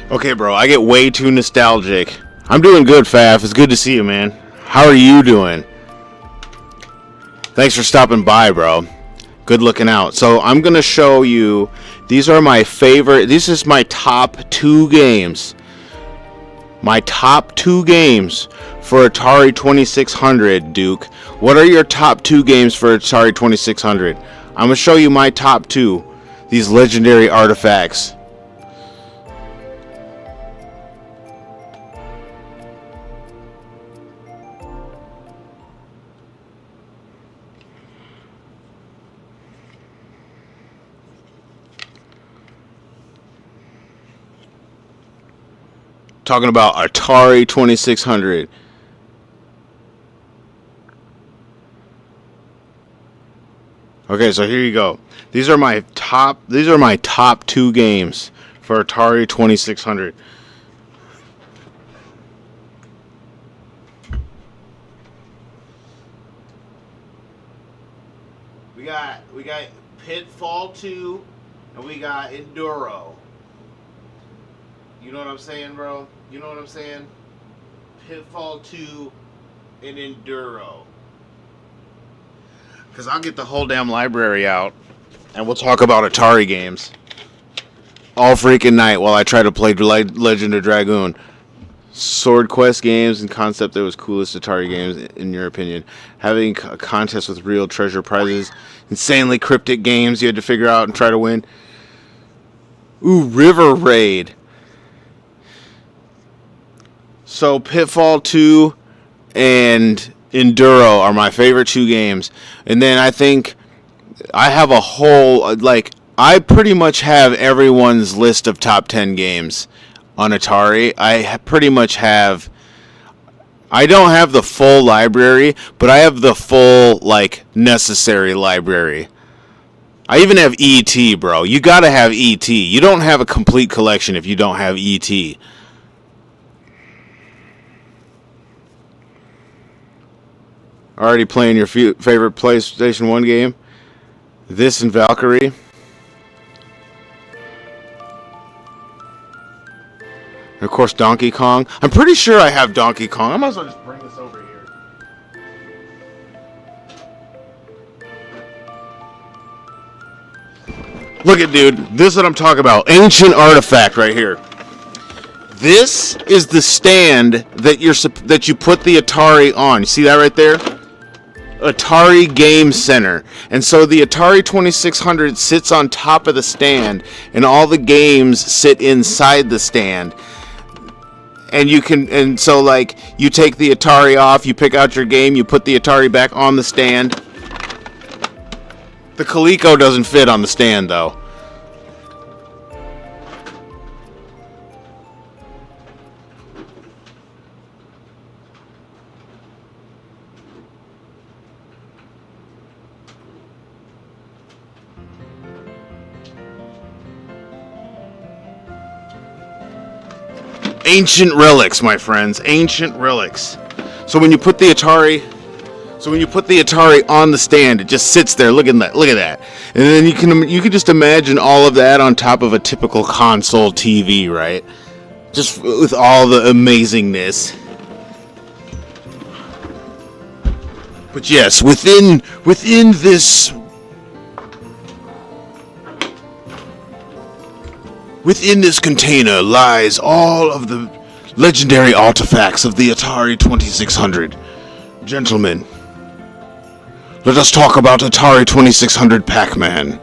Okay, bro, I get way too nostalgic. I'm doing good, Faf. It's good to see you, man. How are you doing? Thanks for stopping by, bro. Good looking out. So I'm going to show you, these are my favorite, this is my top 2 games. My top 2 games for Atari 2600, Duke. What are your top 2 games for Atari 2600? I'm going to show you my top 2. These legendary artifacts. Talking about Atari 2600. Okay, so here you go. These are my top 2 games for Atari 2600. We got Pitfall 2 and we got Enduro. You know what I'm saying, bro? You know what I'm saying? Pitfall 2 and Enduro. Because I'll get the whole damn library out and we'll talk about Atari games all freaking night while I try to play Legend of Dragoon. Sword Quest games and concept that was coolest Atari games in your opinion. Having a contest with real treasure prizes. Insanely cryptic games you had to figure out and try to win. Ooh, River Raid. So Pitfall 2 and Enduro are my favorite 2 games. And then I think I have a whole, I pretty much have everyone's list of top 10 games on Atari. Pretty much have, I don't have the full library, but I have the full, necessary library. I even have E.T., bro. You gotta have E.T. You don't have a complete collection if you don't have E.T. Already playing your favorite PlayStation 1 game? This and Valkyrie? And of course, Donkey Kong. I'm pretty sure I have Donkey Kong. I might as well just bring this over here. Look at, dude. This is what I'm talking about. Ancient artifact right here. This is the stand that you put the Atari on. You see that right there? Atari Game Center. And so the Atari 2600 sits on top of the stand, and all the games sit inside the stand. And you take the Atari off, you pick out your game, you put the Atari back on the stand. The Coleco doesn't fit on the stand, though. Ancient relics, my friends. Ancient relics. So when you put the Atari on the stand, it just sits there. Look at that. Look at that. And then you can just imagine all of that on top of a typical console TV, right? Just with all the amazingness. But yes, within this container lies all of the legendary artifacts of the Atari 2600. Gentlemen, let us talk about Atari 2600 Pac-Man.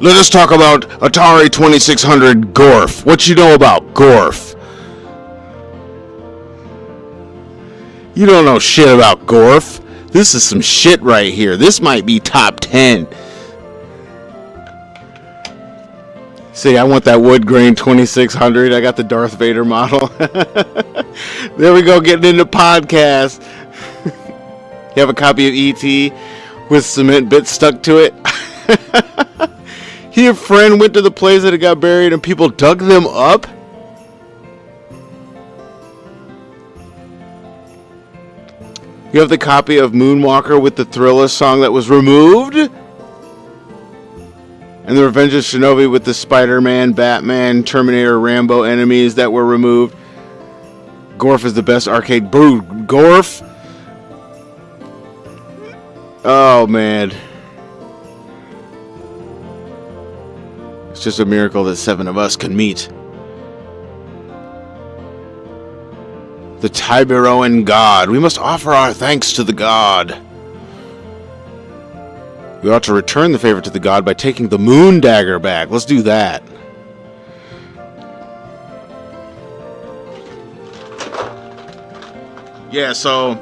Let us talk about Atari 2600 Gorf. What you know about Gorf? You don't know shit about Gorf. This is some shit right here. This might be top 10. See, I want that wood grain 2600. I got the Darth Vader model. There we go, getting into podcast. You have a copy of E.T. with cement bits stuck to it. Your friend went to the place that it got buried and people dug them up? You have the copy of Moonwalker with the Thriller song that was removed? And the Revenge of Shinobi with the Spider-Man, Batman, Terminator, Rambo enemies that were removed. Gorf is the best arcade. Boo, Gorf? Oh, man. It's just a miracle that 7 of us can meet. The Tiburoan God. We must offer our thanks to the god. We ought to return the favor to the god by taking the moon dagger back. Let's do that. Yeah, so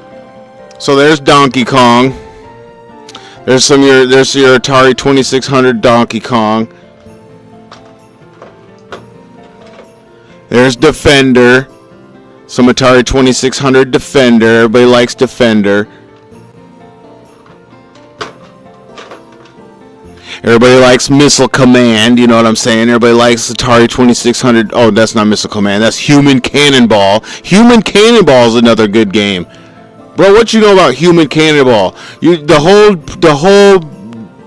there's Donkey Kong. There's your Atari 2600 Donkey Kong. There's Defender. Some Atari 2600 Defender. Everybody likes Defender. Everybody likes Missile Command, you know what I'm saying? Everybody likes Atari 2600. Oh, that's not Missile Command. That's Human Cannonball. Human Cannonball is another good game. Bro, what you know about Human Cannonball? The whole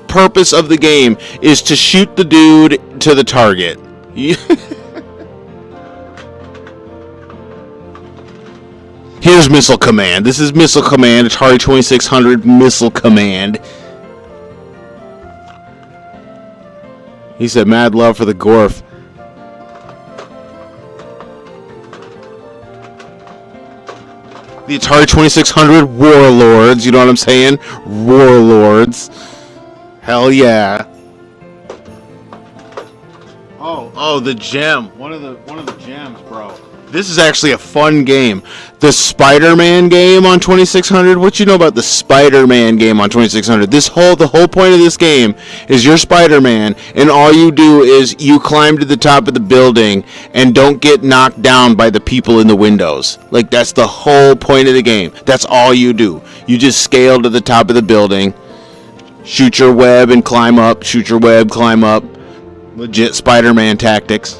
purpose of the game is to shoot the dude to the target. Here's Missile Command. This is Missile Command, Atari 2600 Missile Command. He said, mad love for the Gorf. The Atari 2600 Warlords, you know what I'm saying? Warlords. Hell yeah. Oh, the gem. One of the gems, bro. This is actually a fun game. The Spider-Man game on 2600. What you know about the Spider-Man game on 2600? The whole point of this game is you're Spider-Man, and all you do is you climb to the top of the building and don't get knocked down by the people in the windows. Like, that's the whole point of the game. That's all you do. You just scale to the top of the building, shoot your web and climb up, shoot your web, climb up. Legit Spider-Man tactics.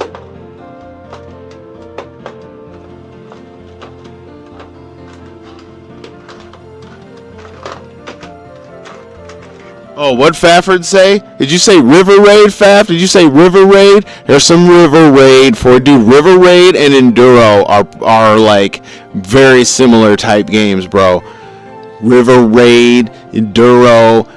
Oh, what'd Fafford say? Did you say River Raid, Faff? Did you say River Raid? There's some River Raid for... Dude, River Raid and Enduro are like very similar type games, bro. River Raid, Enduro...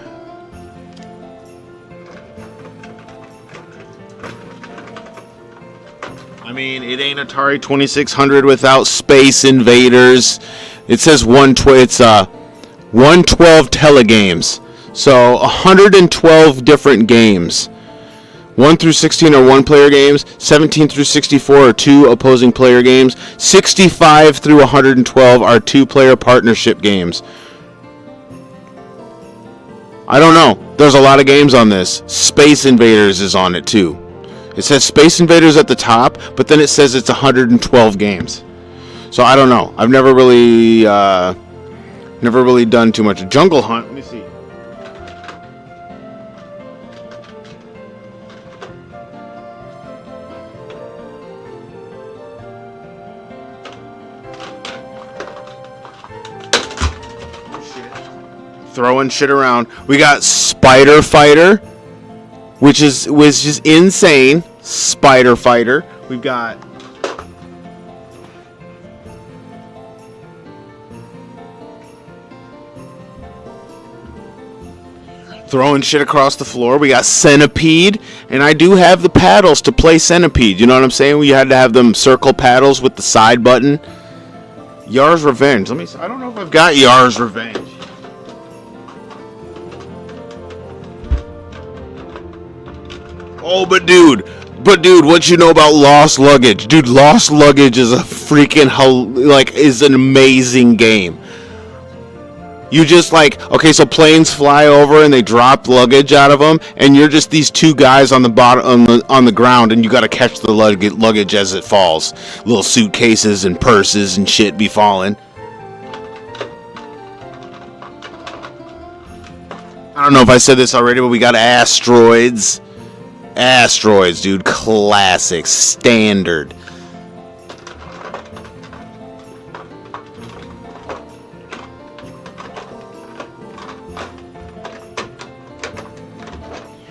I mean, it ain't Atari 2600 without Space Invaders. It says 112. It's 112 telegames. So 112 different games. 1 through 16 are one-player games. 17 through 64 are two opposing player games. 65 through 112 are two-player partnership games. I don't know. There's a lot of games on this. Space Invaders is on it too. It says Space Invaders at the top, but then it says it's 112 games. So I don't know. I've never really done too much. Jungle Hunt. Let me see. Throwing shit around. We got Spider Fighter, which is insane. Spider Fighter. We've got throwing shit across the floor. We got Centipede, and I do have the paddles to play Centipede. You know what I'm saying? We had to have them circle paddles with the side button. Yar's Revenge. Let me see. I don't know if I've got Yar's Revenge. Oh, but dude, what you know about Lost Luggage? Dude, Lost Luggage is a freaking, is an amazing game. You just okay, so planes fly over and they drop luggage out of them, and you're just these two guys on the bottom, on the ground, and you gotta catch the luggage as it falls. Little suitcases and purses and shit be falling. I don't know if I said this already, but we got Asteroids. Asteroids, dude, classic, standard.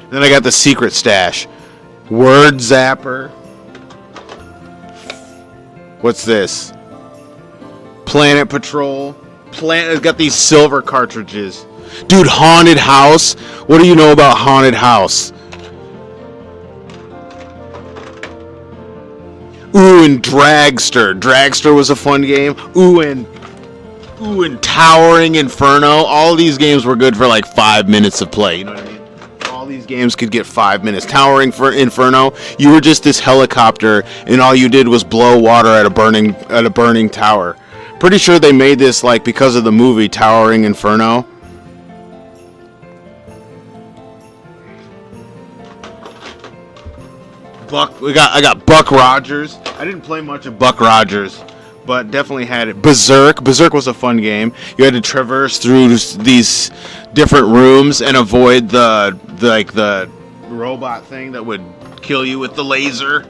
Then I got the Secret Stash. Word Zapper. What's this? Planet Patrol. It's got these silver cartridges. Dude, Haunted House. What do you know about Haunted House? Ooh, and Dragster. Dragster was a fun game. Ooh, and Towering Inferno. All these games were good for 5 minutes of play. You know what I mean? All these games could get 5 minutes. Towering Inferno, you were just this helicopter, and all you did was blow water at a burning tower. Pretty sure they made this because of the movie Towering Inferno. I got Buck Rogers. I didn't play much of Buck Rogers, but definitely had it. Berserk. Berserk was a fun game. You had to traverse through these different rooms and avoid the robot thing that would kill you with the laser.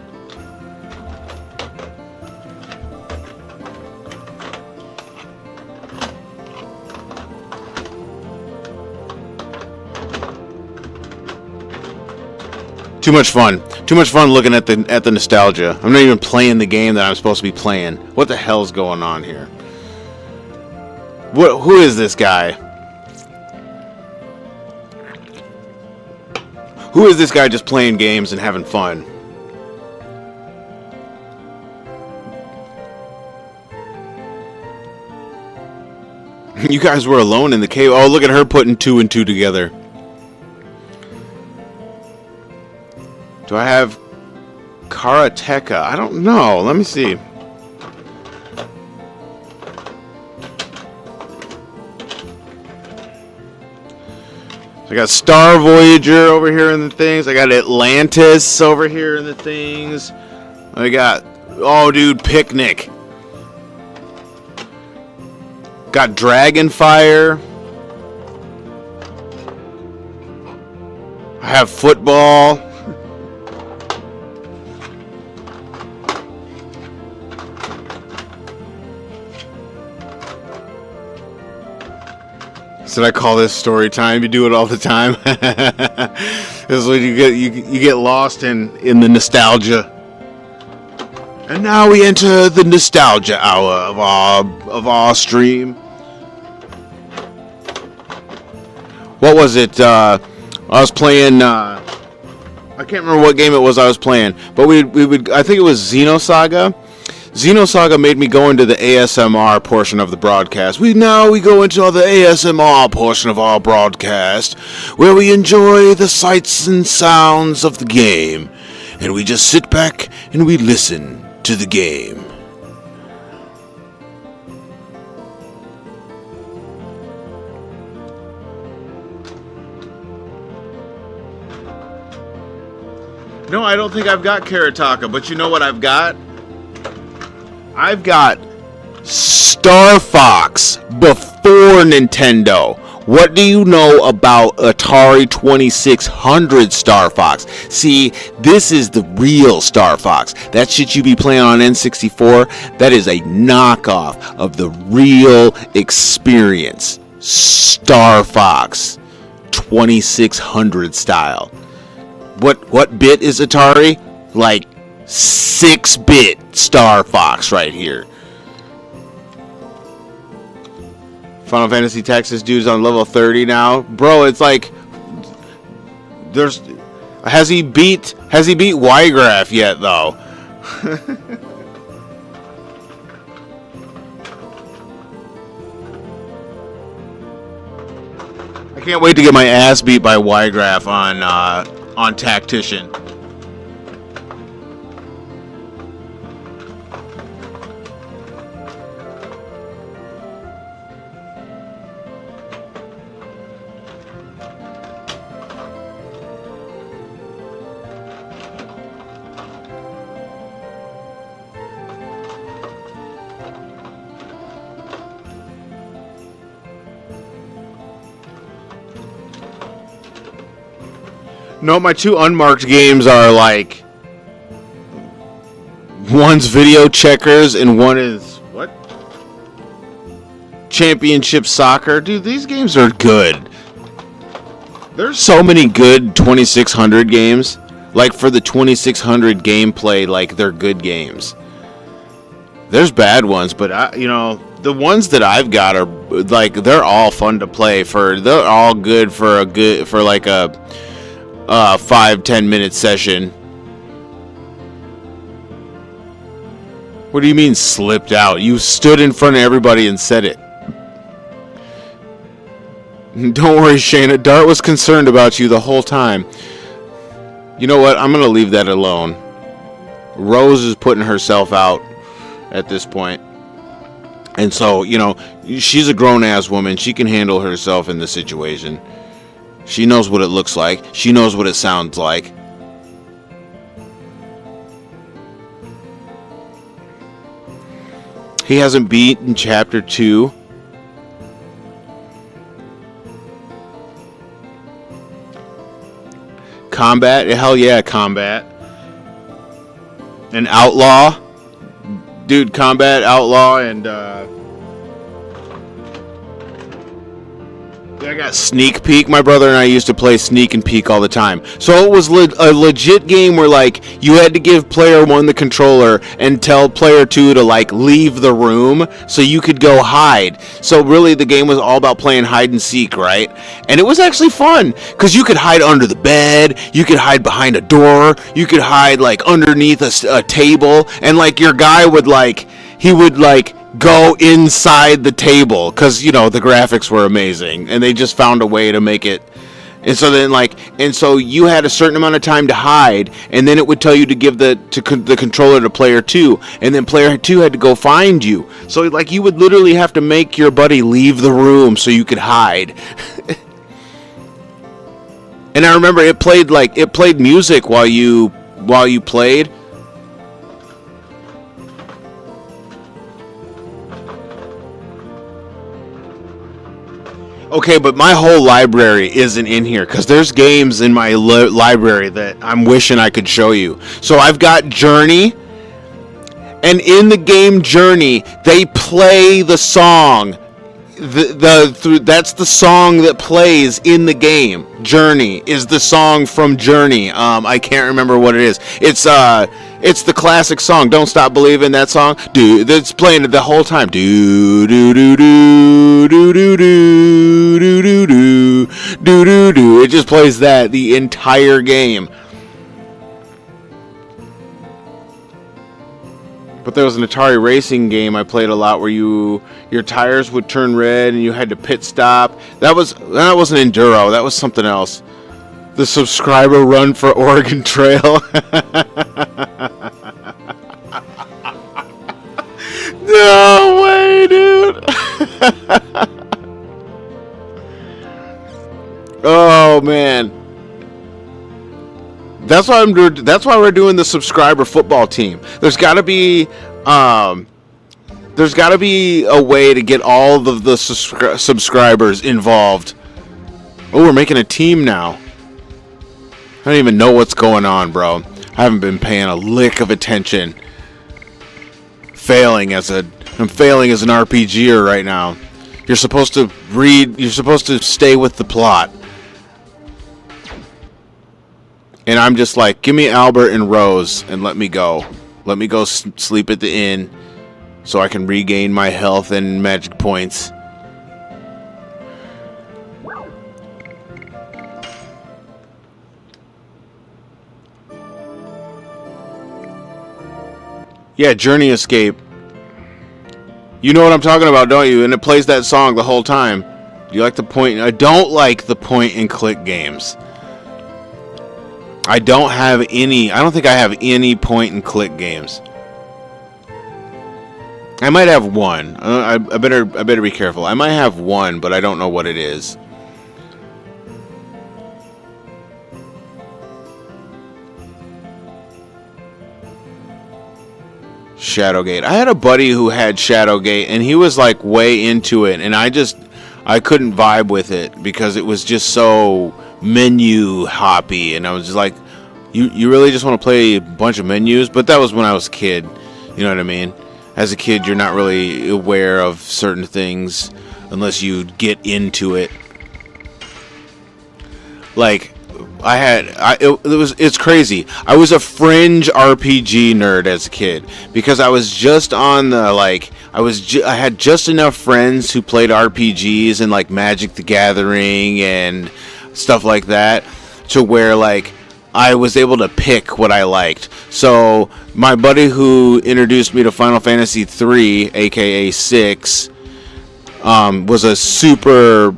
Too much fun. Too much fun looking at the nostalgia. I'm not even playing the game that I'm supposed to be playing. What the hell's going on here? Who is this guy? Who is this guy just playing games and having fun? You guys were alone in the cave. Oh, look at her putting 2 and 2 together. Do I have Karateka? I don't know. Let me see. I got Star Voyager over here in the things. I got Atlantis over here in the things. I got, oh dude, Picnic. Got Dragonfire. I have Football. Did I call this story time? You do it all the time. This is when you get lost in the nostalgia. And now we enter the nostalgia hour of our stream. What was it? I was playing. I can't remember what game it was I was playing, but we would. I think it was Xenosaga. Xenosaga made me go into the ASMR portion of the broadcast. We go into the ASMR portion of our broadcast, where we enjoy the sights and sounds of the game, and we just sit back and we listen to the game. No, I don't think I've got Karataka, but you know what I've got? I've got Star Fox before Nintendo. What do you know about Atari 2600 Star Fox? See, this is the real Star Fox. That shit you be playing on N64, that is a knockoff of the real experience. Star Fox 2600 style. What bit is Atari? Like 6-bit Star Fox right here. Final Fantasy Texas dude's on level 30 now. Bro, it's like has he beat Ygraph yet though? I can't wait to get my ass beat by Ygraph on Tactician. No, my 2 unmarked games are like, one's Video Checkers and one is what? Championship Soccer. Dude, these games are good. There's so many good 2600 games. Like for the 2600 gameplay, like they're good games. There's bad ones, but the ones that I've got are like they're all fun to play. They're all good for like a 5-10 minute session. What do you mean slipped out? You stood in front of everybody and said it. Don't worry, Shayna. Dart was concerned about you the whole time. You know what? I'm going to leave that alone. Rose is putting herself out at this point. And so, she's a grown-ass woman. She can handle herself in the situation. She knows what it looks like. She knows what it sounds like. He hasn't beaten Chapter 2. Combat. Hell yeah, Combat. And Outlaw. Dude, Combat, Outlaw, and I got Sneak Peek. My brother and I used to play Sneak and Peek all the time. So it was a legit game where, like, you had to give player 1 the controller and tell player 2 to, like, leave the room so you could go hide. So really the game was all about playing hide and seek, right? And it was actually fun because you could hide under the bed, you could hide behind a door, you could hide, like, underneath a table, and, like, your guy would, like, he would, like, go inside the table because, you know, the graphics were amazing and they just found a way to make it. And so then, like, and so you had a certain amount of time to hide, and then it would tell you to give the controller to player 2, and then player 2 had to go find you. So, like, you would literally have to make your buddy leave the room so you could hide. And I remember it played music while you played. Okay, but my whole library isn't in here because there's games in my library that I'm wishing I could show you. So I've got Journey, and in the game Journey, they play the song. That's the song that plays in the game. Journey is the song from Journey. I can't remember what it is. It's the classic song, "Don't Stop Believing," that song. Dude, that's playing it the whole time. Do do do do do do do do do do do do do. It just plays that the entire game. But there was an Atari racing game I played a lot where your tires would turn red and you had to pit stop. That wasn't Enduro. That was something else. The Subscriber Run for Oregon Trail. No way, dude. Oh man. That's why we're doing the subscriber football team. There's got to be a way to get all of the subscribers involved. Oh, we're making a team now. I don't even know what's going on, bro. I haven't been paying a lick of attention. I'm failing as an RPGer right now. You're supposed to stay with the plot. And I'm just like, give me Albert and Rose and let me go. Let me go sleep at the inn so I can regain my health and magic points. Yeah, Journey Escape. You know what I'm talking about, don't you? And it plays that song the whole time. Do you like the point? I don't like the point and click games. I don't think I have any point and click games. I might have one. I better be careful. I might have one, but I don't know what it is. Shadowgate. I had a buddy who had Shadowgate, and he was like way into it, and I couldn't vibe with it because it was just so menu hoppy, and I was just like, you really just want to play a bunch of menus? But that was when I was a kid, you know what I mean? As a kid, you're not really aware of certain things unless you get into it. Like, it's crazy. I was a fringe RPG nerd as a kid because I was just on the, like, I had just enough friends who played RPGs and like Magic the Gathering and stuff like that to where, like, I was able to pick what I liked. So my buddy who introduced me to Final Fantasy 3, aka 6, was a super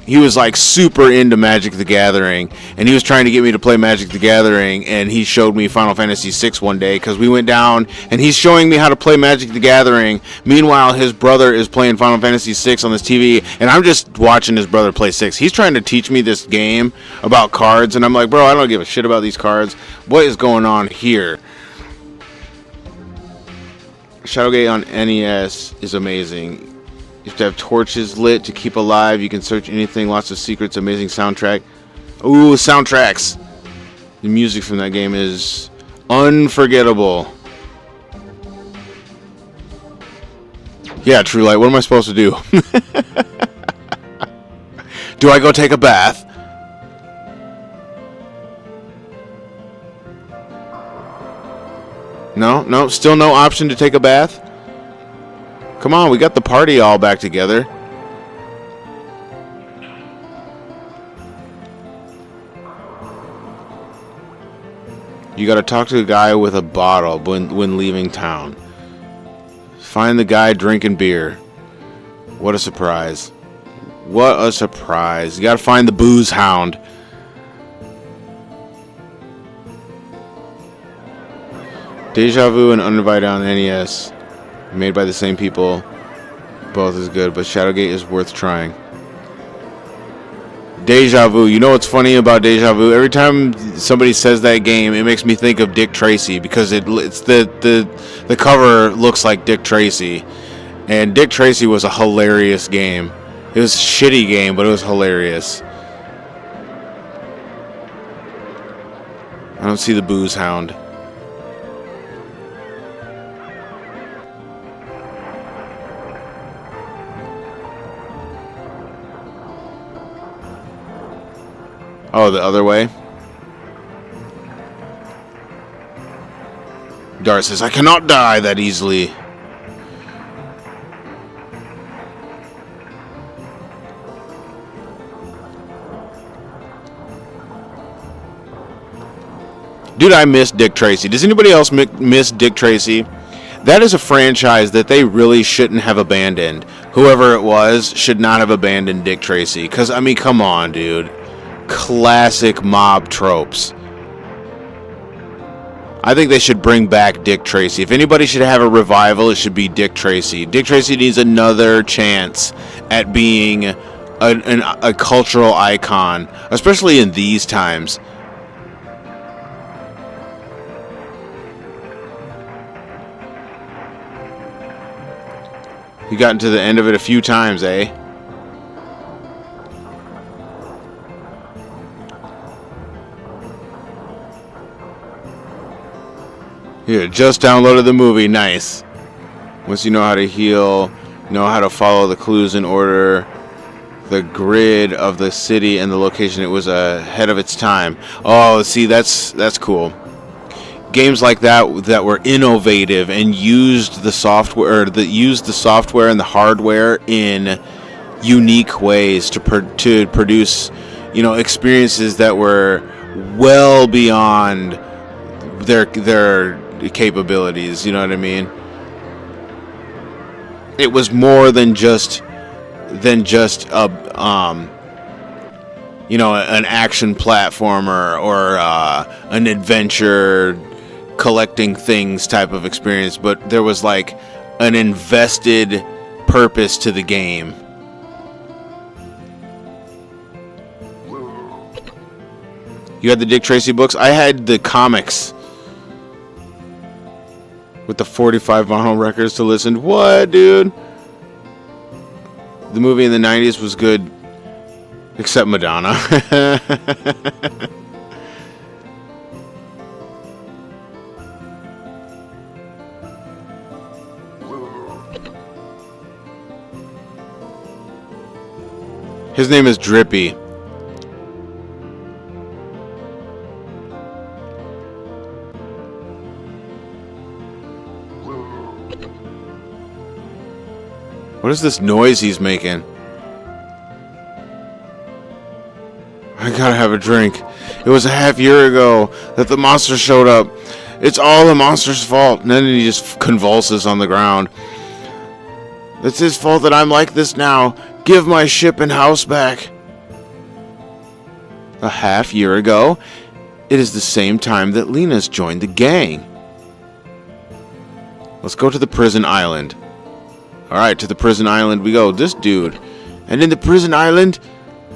he was like super into Magic the Gathering, and he was trying to get me to play Magic the Gathering, and he showed me Final Fantasy 6 one day because we went down and he's showing me how to play Magic the Gathering. Meanwhile, his brother is playing Final Fantasy 6 on this TV, and I'm just watching his brother play 6. He's trying to teach me this game about cards, and I'm like, bro, I don't give a shit about these cards. What is going on here? Shadowgate on NES is amazing. You have to have torches lit to keep alive. You can search anything. Lots of secrets. Amazing soundtrack. Ooh, soundtracks. The music from that game is unforgettable. Yeah, True Light, what am I supposed to do? Do I go take a bath? No, still no option to take a bath? Come on, we got the party all back together. You gotta talk to the guy with a bottle when leaving town. Find the guy drinking beer. What a surprise. What a surprise. You gotta find the booze hound. Deja Vu and Uninvited on NES. Made by the same people. Both is good, but Shadowgate is worth trying. Deja Vu. You know what's funny about Deja Vu? Every time somebody says that game, it makes me think of Dick Tracy because it's the cover looks like Dick Tracy, and Dick Tracy was a hilarious game. It was a shitty game, but it was hilarious. I don't see the booze hound. Oh, the other way? Dart says, I cannot die that easily. Dude, I miss Dick Tracy. Does anybody else miss Dick Tracy? That is a franchise that they really shouldn't have abandoned. Whoever it was should not have abandoned Dick Tracy. Because, I mean, come on, dude. Classic mob tropes. I think they should bring back Dick Tracy. If anybody should have a revival, it should be Dick Tracy. Dick Tracy needs another chance at being a cultural icon, especially in these times. You gotten to the end of it a few times, eh? Here, just downloaded the movie. Nice. Once you know how to heal, know how to follow the clues in order, the grid of the city and the location, it was ahead of its time. Oh, see, that's cool. Games like that were innovative and used the software and the hardware in unique ways to produce, experiences that were well beyond their capabilities. You know what I mean? It was more than just an action platformer or an adventure collecting things type of experience, but there was like an invested purpose to the game. You had the Dick Tracy books? I had the comics with the 45 vinyl records to listen to. What, dude? The movie in the 90s was good, except Madonna. His name is Drippy. What is this noise he's making? I gotta have a drink. It was a half year ago that the monster showed up. It's all the monster's fault. And then he just convulses on the ground. It's his fault that I'm like this now. Give my ship and house back. A half year ago? It is the same time that Lena's joined the gang. Let's go to the prison island. Alright, to the prison island we go. This dude. And in the prison island,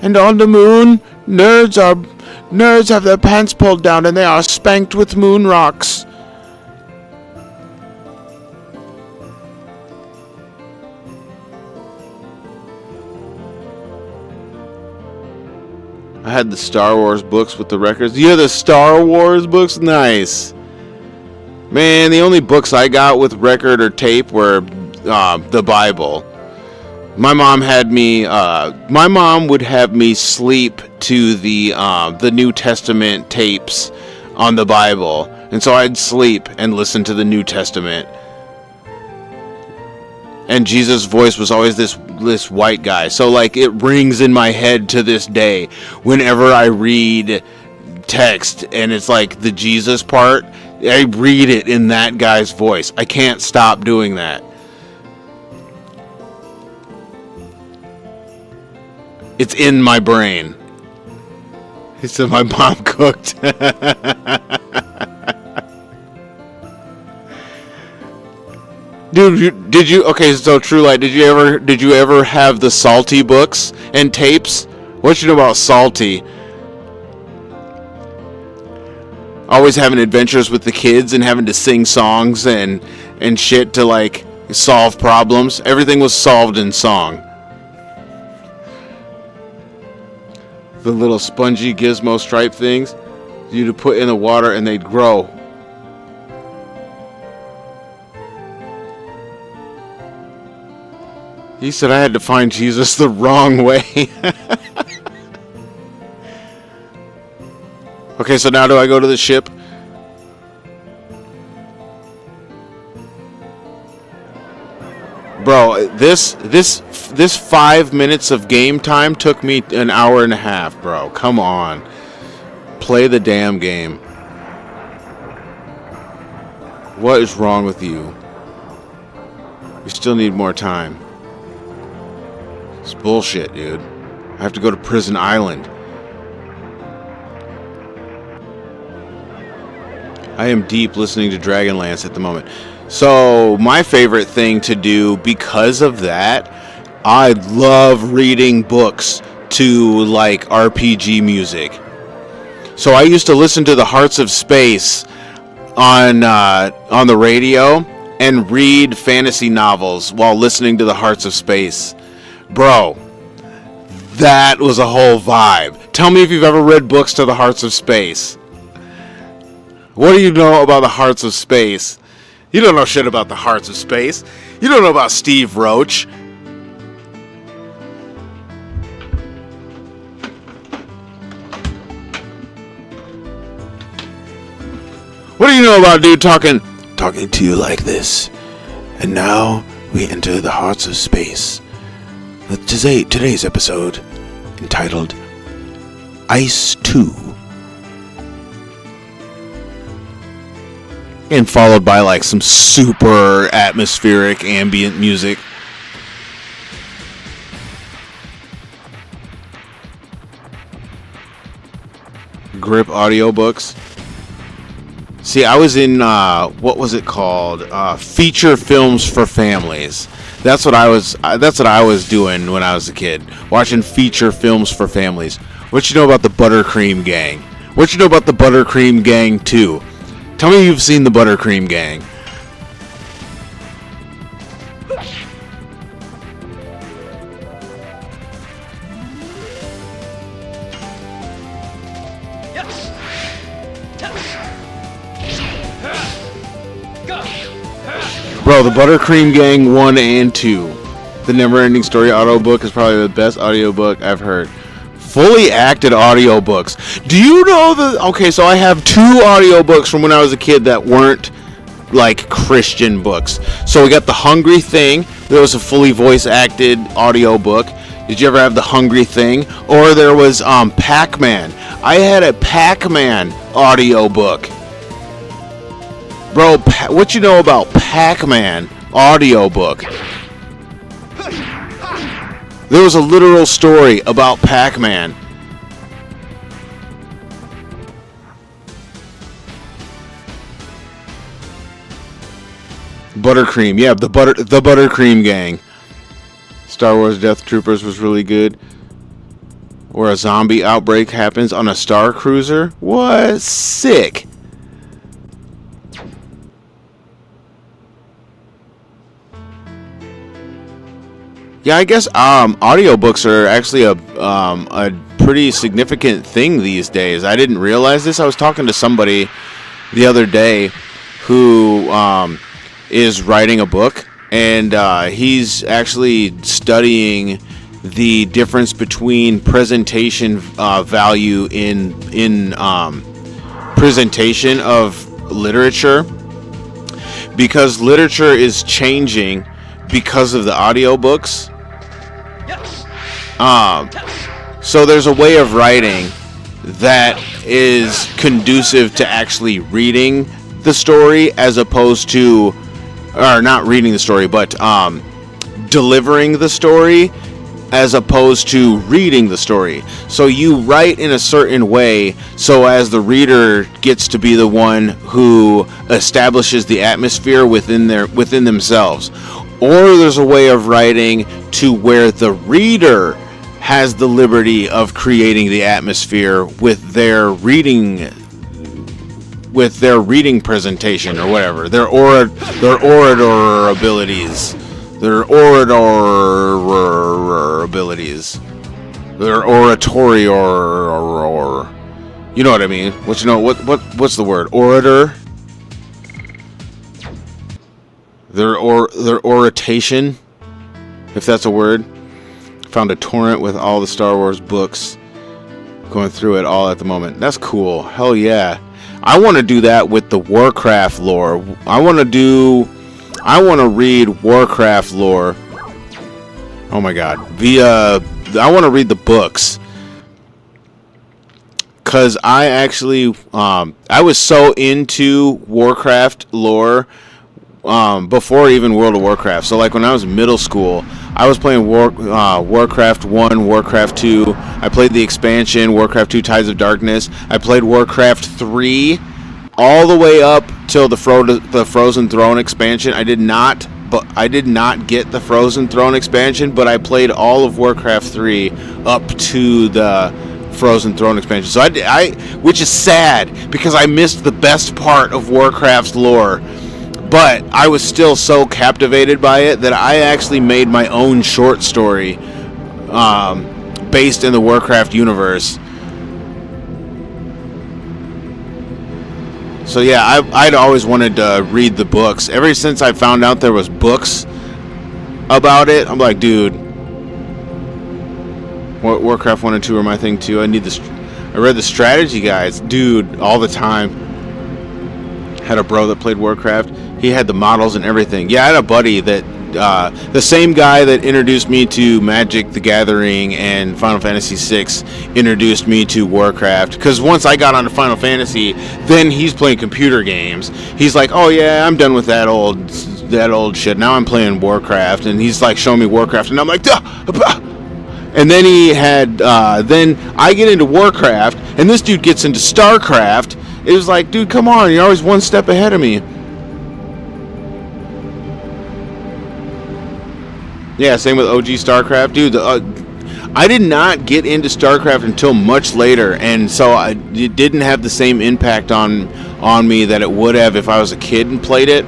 and on the moon, nerds have their pants pulled down and they are spanked with moon rocks. I had the Star Wars books with the records. You have the Star Wars books? Nice. Man, the only books I got with record or tape were the Bible. My mom would have me sleep to the New Testament tapes on the Bible, and so I'd sleep and listen to the New Testament. And Jesus' voice was always this white guy, so like it rings in my head to this day whenever I read text and it's like the Jesus part. I read it in that guy's voice. I can't stop doing that. It's in my brain. He said my mom cooked. Dude, did you? Okay, so True Light, did you ever have the Salty books and tapes? What you know about Salty? Always having adventures with the kids and having to sing songs and shit to like solve problems. Everything was solved in song. The little spongy gizmo stripe things you to put in the water and they'd grow. He said I had to find Jesus the wrong way. Okay, so now do I go to the ship? Bro, this 5 minutes of game time took me an hour and a half, bro. Come on. Play the damn game. What is wrong with you? We still need more time. It's bullshit, dude. I have to go to Prison Island. I am deep listening to Dragonlance at the moment. So, my favorite thing to do because of that, I love reading books to like RPG music. So I used to listen to the Hearts of Space on the radio and read fantasy novels while listening to the Hearts of Space. Bro, that was a whole vibe. Tell me if you've ever read books to the Hearts of Space. What do you know about the Hearts of Space? You don't know shit about the Hearts of Space. You don't know about Steve Roach. What do you know about dude talking to you like this? And now we enter the Hearts of Space. Today's episode entitled Ice 2. And followed by like some super atmospheric ambient music. Grip audiobooks. See, I was in what was it called? Feature films for families. That's what I was doing when I was a kid. Watching feature films for families. What you know about the Buttercream Gang? What you know about the Buttercream Gang 2? Tell me you've seen the Buttercream Gang. Yes. Bro, the Buttercream Gang 1 and 2. The Never-Ending Story audiobook is probably the best audiobook I've heard. Fully acted audiobooks. Do you know the... Okay, so I have 2 audiobooks from when I was a kid that weren't, like, Christian books. So we got The Hungry Thing. There was a fully voice-acted audiobook. Did you ever have The Hungry Thing? Or there was Pac-Man. I had a Pac-Man audiobook. Bro, what you know about Pac-Man audiobook? There was a literal story about Pac-Man. Buttercream, yeah, the Buttercream Gang. Star Wars Death Troopers was really good. Where a zombie outbreak happens on a Star Cruiser. What? Sick. Yeah, I guess audiobooks are actually a pretty significant thing these days. I didn't realize this. I was talking to somebody the other day who is writing a book, and he's actually studying the difference between presentation value in presentation of literature, because literature is changing because of the audiobooks. Yes. So there's a way of writing that is conducive to actually reading the story, as opposed to, or not reading the story, but delivering the story, as opposed to reading the story. So you write in a certain way so as the reader gets to be the one who establishes the atmosphere within themselves. Or there's a way of writing to where the reader has the liberty of creating the atmosphere with their reading presentation, or whatever, their orator abilities, their oratory, or you know what I mean? What's the word? Orator. Their oration, if that's a word. Found a torrent with all the Star Wars books. Going through it all at the moment. That's cool. Hell yeah. I want to do that with the Warcraft lore. I want to read Warcraft lore. Oh my god. I want to read the books. Cause I actually, I was so into Warcraft lore before even World of Warcraft. So like when I was in middle school, I was playing Warcraft 1, Warcraft 2. I played the expansion, Warcraft 2 Tides of Darkness. I played Warcraft 3 all the way up till the Frozen Throne expansion. I did not get the Frozen Throne expansion, but I played all of Warcraft 3 up to the Frozen Throne expansion. So which is sad because I missed the best part of Warcraft's lore. But I was still so captivated by it that I actually made my own short story based in the Warcraft universe. So yeah, I'd always wanted to read the books. Ever since I found out there was books about it, I'm like, dude, Warcraft 1 and 2 are my thing too. I read the strategy guides, dude, all the time. Had a bro that played Warcraft. He had the models and everything. Yeah, I had a buddy that, the same guy that introduced me to Magic the Gathering and Final Fantasy VI introduced me to Warcraft. Because once I got onto Final Fantasy, then he's playing computer games. He's like, oh yeah, I'm done with that old shit. Now I'm playing Warcraft. And he's like showing me Warcraft. And I'm like, duh! And then then I get into Warcraft. And this dude gets into StarCraft. It was like, dude, come on. You're always one step ahead of me. Yeah, same with OG StarCraft. Dude, I did not get into StarCraft until much later, and so it didn't have the same impact on me that it would have if I was a kid and played it.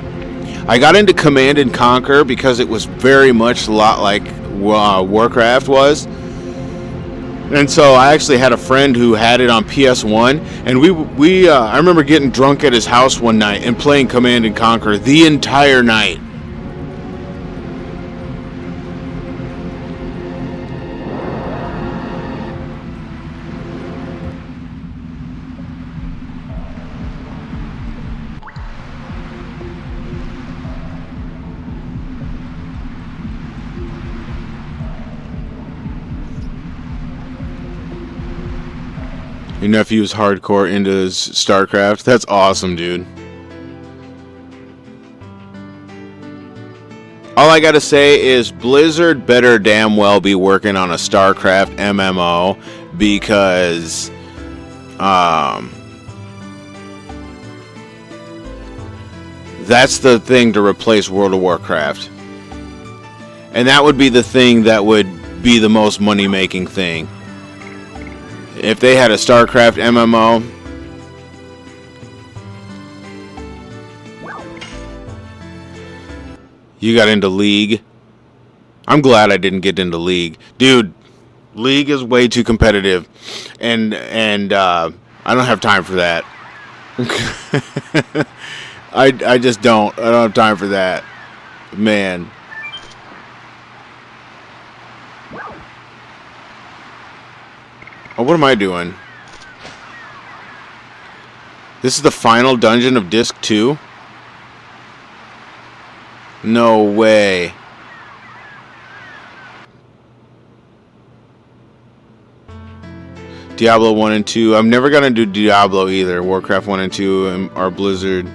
I got into Command and Conquer because it was very much a lot like Warcraft was. And so I actually had a friend who had it on PS1, and I remember getting drunk at his house one night and playing Command and Conquer the entire night. Your nephew's hardcore into his StarCraft. That's awesome, dude. All I gotta say is Blizzard better damn well be working on a StarCraft MMO, because that's the thing to replace World of Warcraft. And that would be the thing that would be the most money-making thing. If they had a StarCraft MMO, you got into League. I'm glad I didn't get into League. Dude, League is way too competitive, and I don't have time for that. I just don't. I don't have time for that, man. Oh, what am I doing? This is the final dungeon of Disc 2? No way. Diablo 1 and 2. I'm never gonna do Diablo either. Warcraft 1 and 2 are Blizzard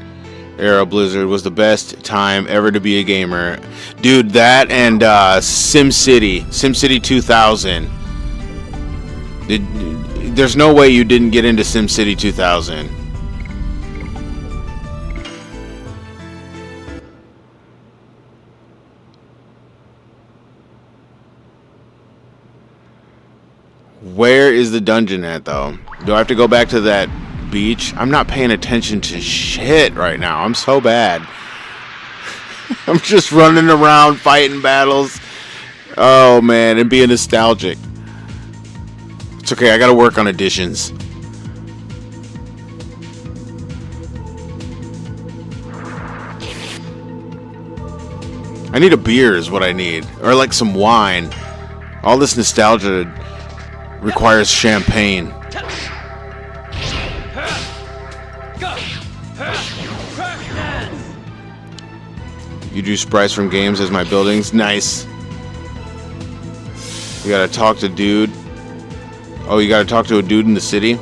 era. Blizzard was the best time ever to be a gamer. Dude, that and SimCity 2000. There's no way you didn't get into SimCity 2000. Where is the dungeon at, though? Do I have to go back to that beach? I'm not paying attention to shit right now. I'm so bad. I'm just running around fighting battles. Oh, man, and being nostalgic. It's okay, I gotta work on additions. I need a beer is what I need. Or like some wine. All this nostalgia requires champagne. You do sprites from games as my buildings. Nice. You gotta talk to dude. Oh, you gotta talk to a dude in the city?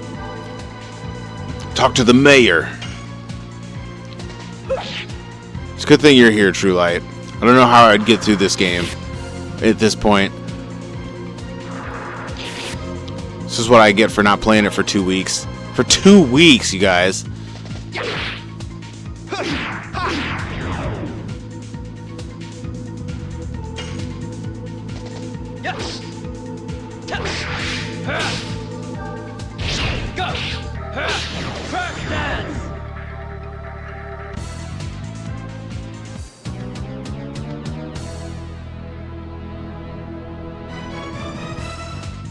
Talk to the mayor. It's a good thing you're here, True Light. I don't know how I'd get through this game at this point. This is what I get for not playing it for 2 weeks. For 2 weeks, you guys.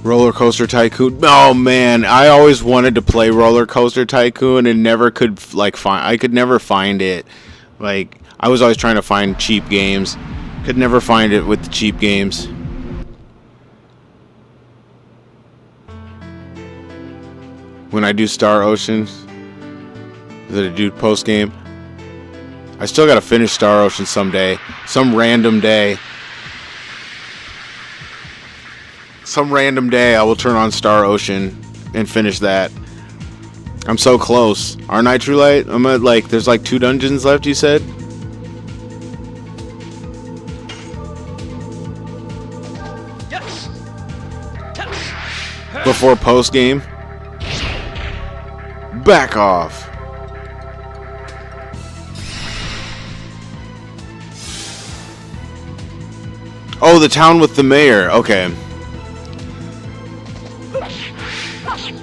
Roller Coaster Tycoon. Oh man, I always wanted to play Roller Coaster Tycoon and never could I could never find it. Like I was always trying to find cheap games. Could never find it with the cheap games. When I do Star Ocean, that I do post game. I still gotta finish Star Ocean someday. Some random day. Some random day I will turn on Star Ocean and finish that. I'm so close. Aren't I, True Light? I'm at there's 2 dungeons left, you said? Yes. Before post game? Back off. Oh, the town with the mayor. Okay.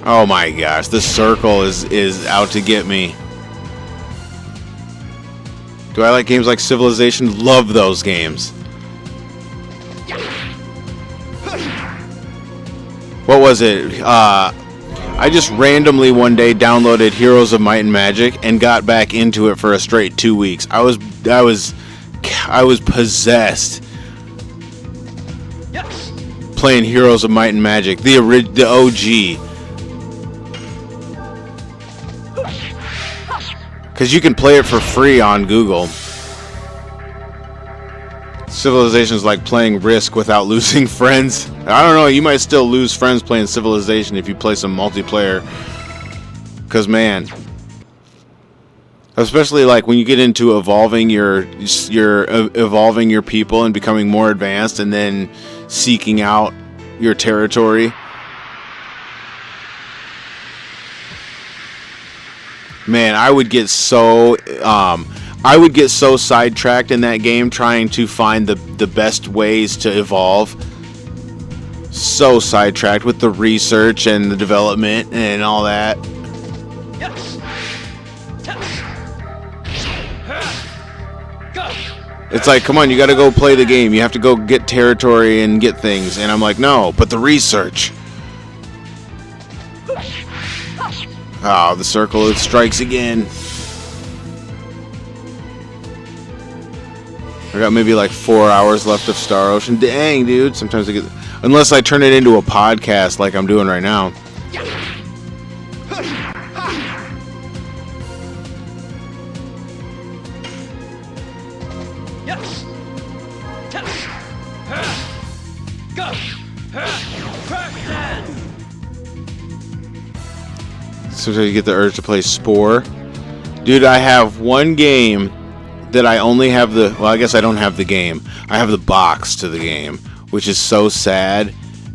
Oh my gosh, the circle is out to get me. Do I like games like Civilization? Love those games. What was it? I just randomly one day downloaded Heroes of Might and Magic and got back into it for a straight 2 weeks. I was possessed. Yes. Playing Heroes of Might and Magic, the OG. Because you can play it for free on Google. Civilization's like playing Risk without losing friends. I don't know, you might still lose friends playing Civilization if you play some multiplayer. Because, man, especially when you get into evolving your people and becoming more advanced and then seeking out your territory. Man, I would get so sidetracked in that game trying to find the best ways to evolve. So sidetracked with the research and the development and all that. Yes. It's like, come on, you got to go play the game. You have to go get territory and get things. And I'm like, no, but the research. Oh, the circle of strikes again. I got maybe like 4 hours left of Star Ocean. Dang, dude. Sometimes I get... Unless I turn it into a podcast like I'm doing right now. Yes. Test. Go. Perfect. Sometimes you get the urge to play Spore. Dude, I have one game that I only have the... Well, I guess I don't have the game. I have the box to the game, which is so sad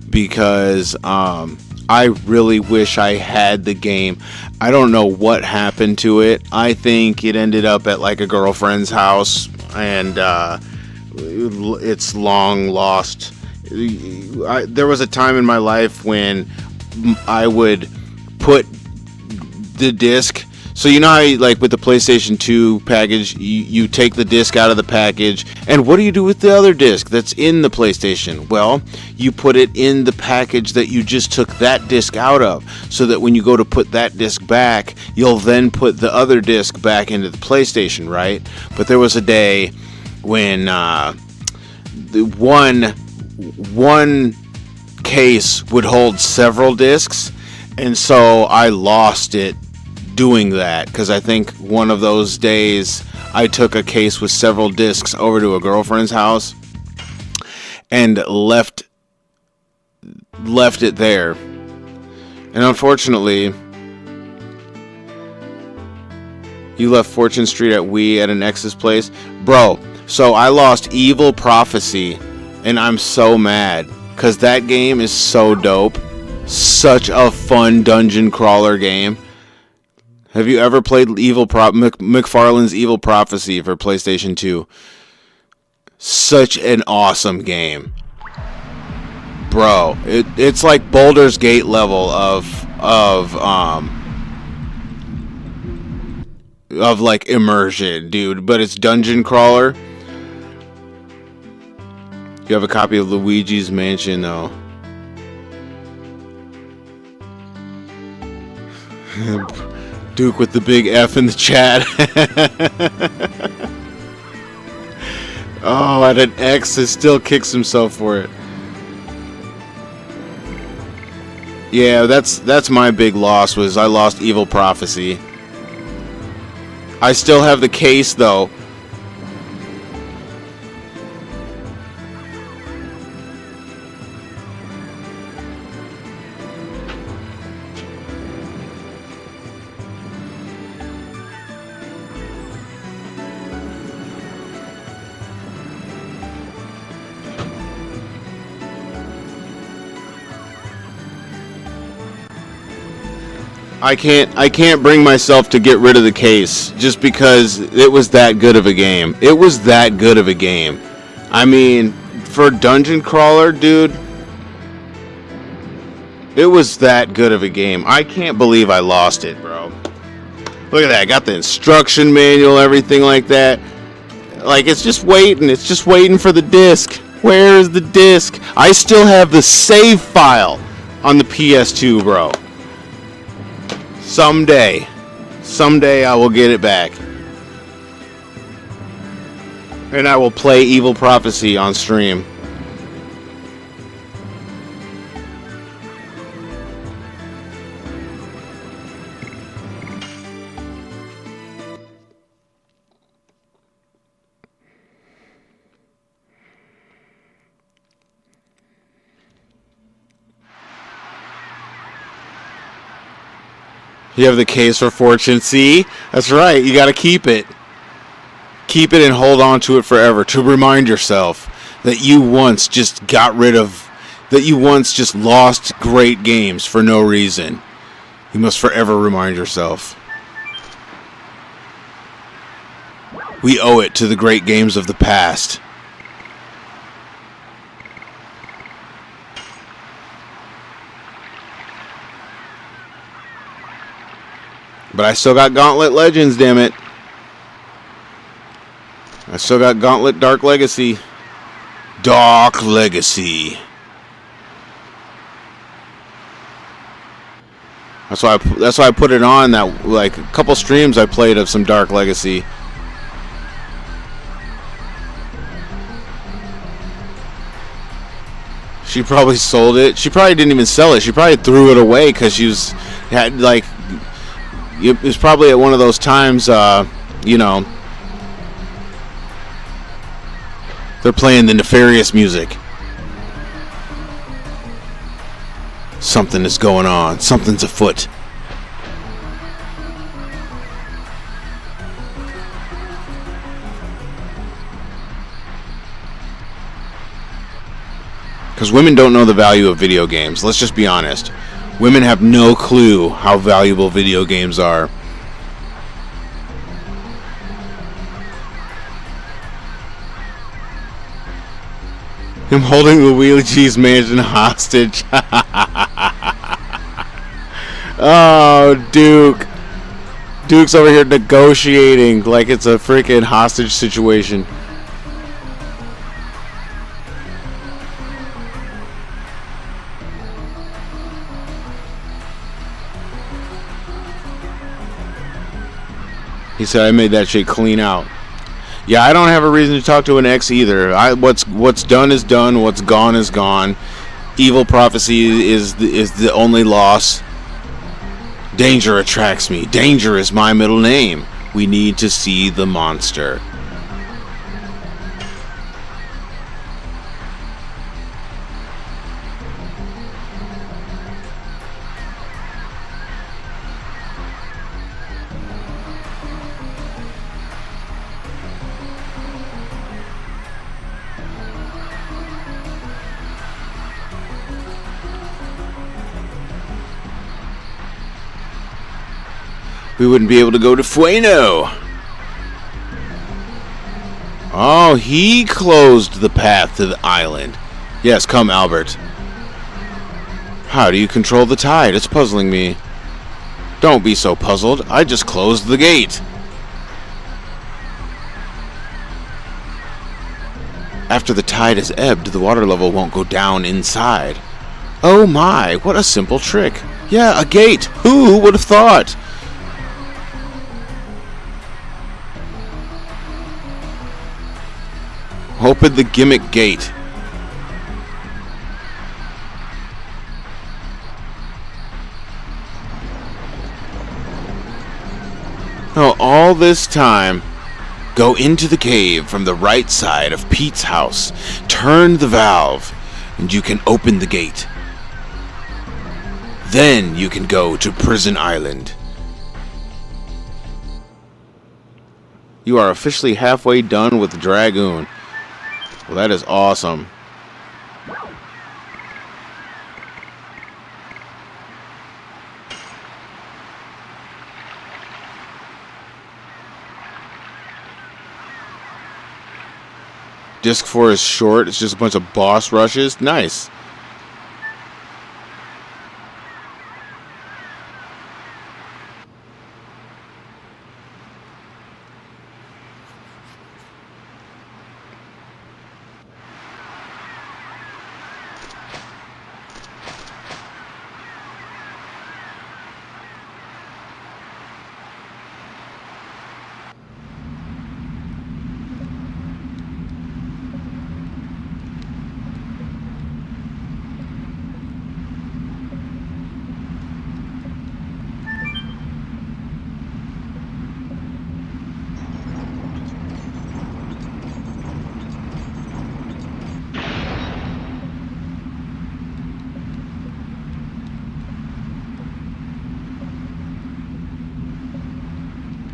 because I really wish I had the game. I don't know what happened to it. I think it ended up at like a girlfriend's house, and it's long lost. There was a time in my life when I would put the disc. So you know how, like with the PlayStation 2 package, you take the disc out of the package, and what do you do with the other disc that's in the PlayStation? Well, you put it in the package that you just took that disc out of, so that when you go to put that disc back, you'll then put the other disc back into the PlayStation, right? But there was a day when the one case would hold several discs, and so I lost it doing that, because I think one of those days I took a case with several discs over to a girlfriend's house and left it there. And unfortunately, you left Fortune Street at Wii at an ex's place. Bro, so I lost Evil Prophecy, and I'm so mad because that game is so dope. Such a fun dungeon crawler game. Have you ever played McFarlane's Evil Prophecy for PlayStation 2? Such an awesome game. Bro, it's like Baldur's Gate level of like immersion, dude, but it's dungeon crawler. You have a copy of Luigi's Mansion though. Duke with the big F in the chat. Oh, at an X, it still kicks himself for it. Yeah, that's my big loss, was I lost Evil Prophecy. I still have the case though. I can't bring myself to get rid of the case just because it was that good of a game. It was that good of a game. I mean, for Dungeon Crawler, dude, it was that good of a game. I can't believe I lost it, bro. Look at that. I got the instruction manual, everything like that. Like, it's just waiting. It's just waiting for the disc. Where is the disc? I still have the save file on the PS2, bro. Someday I will get it back. And I will play Evil Prophecy on stream. You have the case for Fortune. See? That's right. You got to keep it. Keep it and hold on to it forever to remind yourself that you once just lost great games for no reason. You must forever remind yourself. We owe it to the great games of the past. But I still got Gauntlet Legends, damn it. I still got Gauntlet Dark Legacy. Dark Legacy. That's why I put it on. That like a couple streams I played of some Dark Legacy. She probably sold it. She probably didn't even sell it. She probably threw it away because she had like. It was probably at one of those times, you know. They're playing the nefarious music. Something is going on. Something's afoot. Because women don't know the value of video games. Let's just be honest. Women have no clue how valuable video games are. Him holding the Luigi's Mansion hostage. Oh, Duke. Duke's over here negotiating like it's a freaking hostage situation. He said, I made that shit clean out. Yeah, I don't have a reason to talk to an ex either. What's done is done. What's gone is gone. Evil prophecy is the only loss. Danger attracts me. Danger is my middle name. We need to see the monster. We wouldn't be able to go to Fueno. Oh, he closed the path to the island. Yes, come, Albert. How do you control the tide? It's puzzling me. Don't be so puzzled. I just closed the gate. After the tide has ebbed, the water level won't go down inside. Oh my, what a simple trick. Yeah, a gate. Who would have thought? Open the gimmick gate. Oh, all this time. Go into the cave from the right side of Pete's house. Turn the valve, and you can open the gate. Then you can go to Prison Island. You are officially halfway done with Dragoon. Well, that is awesome. Disc 4 is short. It's just a bunch of boss rushes. Nice.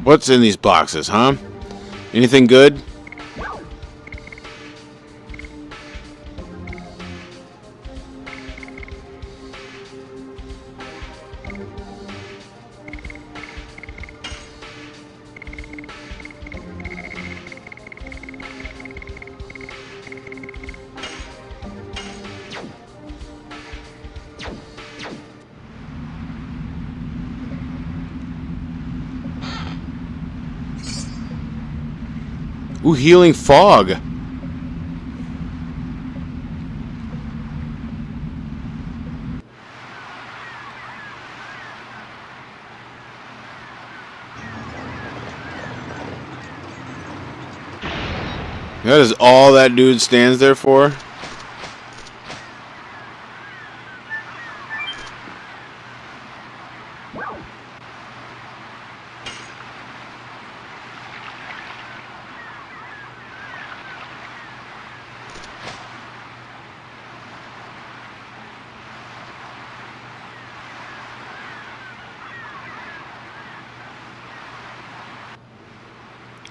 What's in these boxes, huh? Anything good? Ooh, healing fog. That is all that dude stands there for?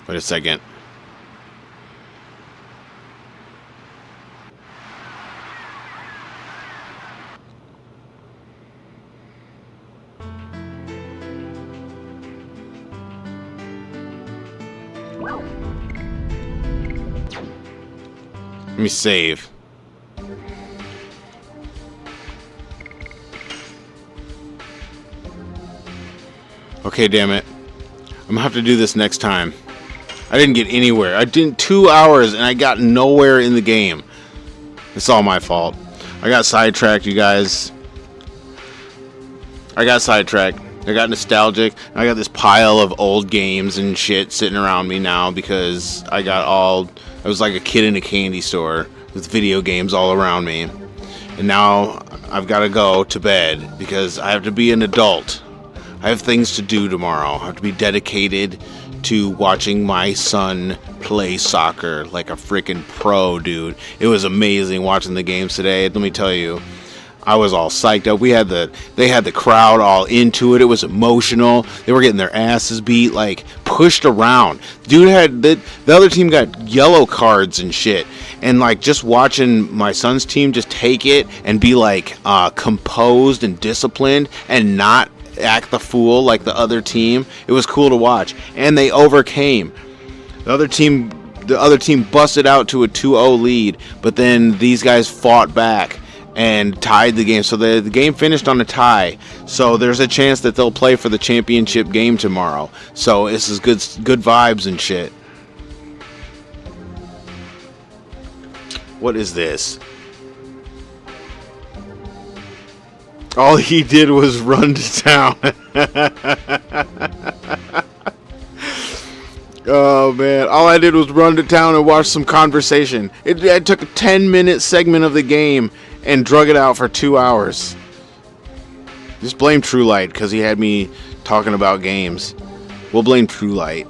Wait a second. Let me save. Okay, damn it. I'm gonna have to do this next time. I didn't get anywhere. I did 2 hours and I got nowhere in the game. It's all my fault. I got sidetracked, you guys. I got sidetracked. I got nostalgic. I got this pile of old games and shit sitting around me now because I was like a kid in a candy store with video games all around me. And now I've got to go to bed because I have to be an adult. I have things to do tomorrow. I have to be dedicated to watching my son play soccer like a freaking pro, dude. It was amazing watching the games today. Let me tell you, I was all psyched up. They had the crowd all into it. It was emotional. They were getting their asses beat, like pushed around. Dude had the other team got yellow cards and shit. And like just watching my son's team just take it and be like composed and disciplined and not act the fool like the other team. It was cool to watch. And they overcame. The other team busted out to a 2-0 lead, but then these guys fought back and tied the game. So the game finished on a tie. So there's a chance that they'll play for the championship game tomorrow. So this is good vibes and shit. What is this? All he did was run to town. Oh, man. All I did was run to town and watch some conversation. It took a 10-minute segment of the game and drug it out for 2 hours. Just blame True Light because he had me talking about games. We'll blame True Light.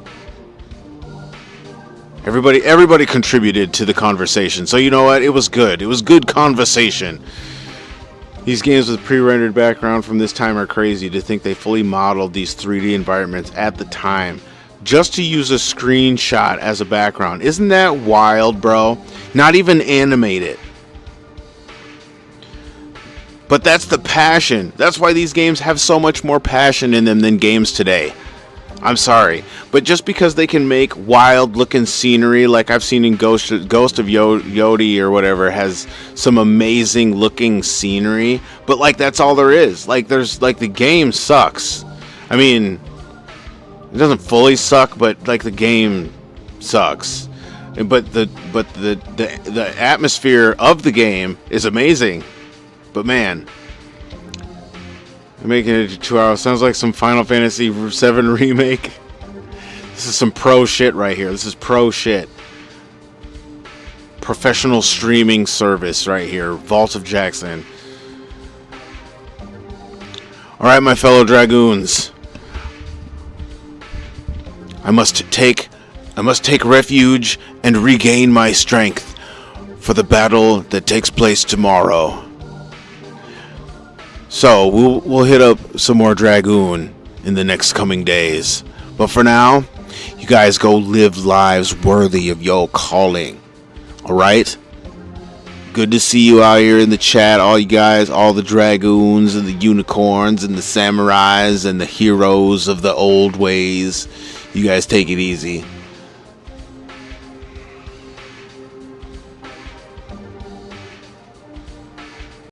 Everybody contributed to the conversation. So you know what? It was good. It was good conversation. These games with pre-rendered background from this time are crazy to think they fully modeled these 3D environments at the time just to use a screenshot as a background. Isn't that wild, bro? Not even animated. But that's the passion. That's why these games have so much more passion in them than games today. I'm sorry, but just because they can make wild-looking scenery, like I've seen in Ghost of Yodi or whatever, has some amazing-looking scenery, but like that's all there is. Like the game sucks. I mean, it doesn't fully suck, but like the game sucks. But the atmosphere of the game is amazing. But man, making it to 2 hours sounds like some Final Fantasy VII remake. This is some pro shit right here. This is pro shit. Professional streaming service right here. Vault of Jackson. Alright, my fellow Dragoons. I must take refuge and regain my strength for the battle that takes place tomorrow. So, we'll hit up some more Dragoon in the next coming days. But for now, you guys go live lives worthy of your calling. Alright? Good to see you out here in the chat, all you guys, all the Dragoons and the unicorns and the samurais and the heroes of the old ways. You guys take it easy.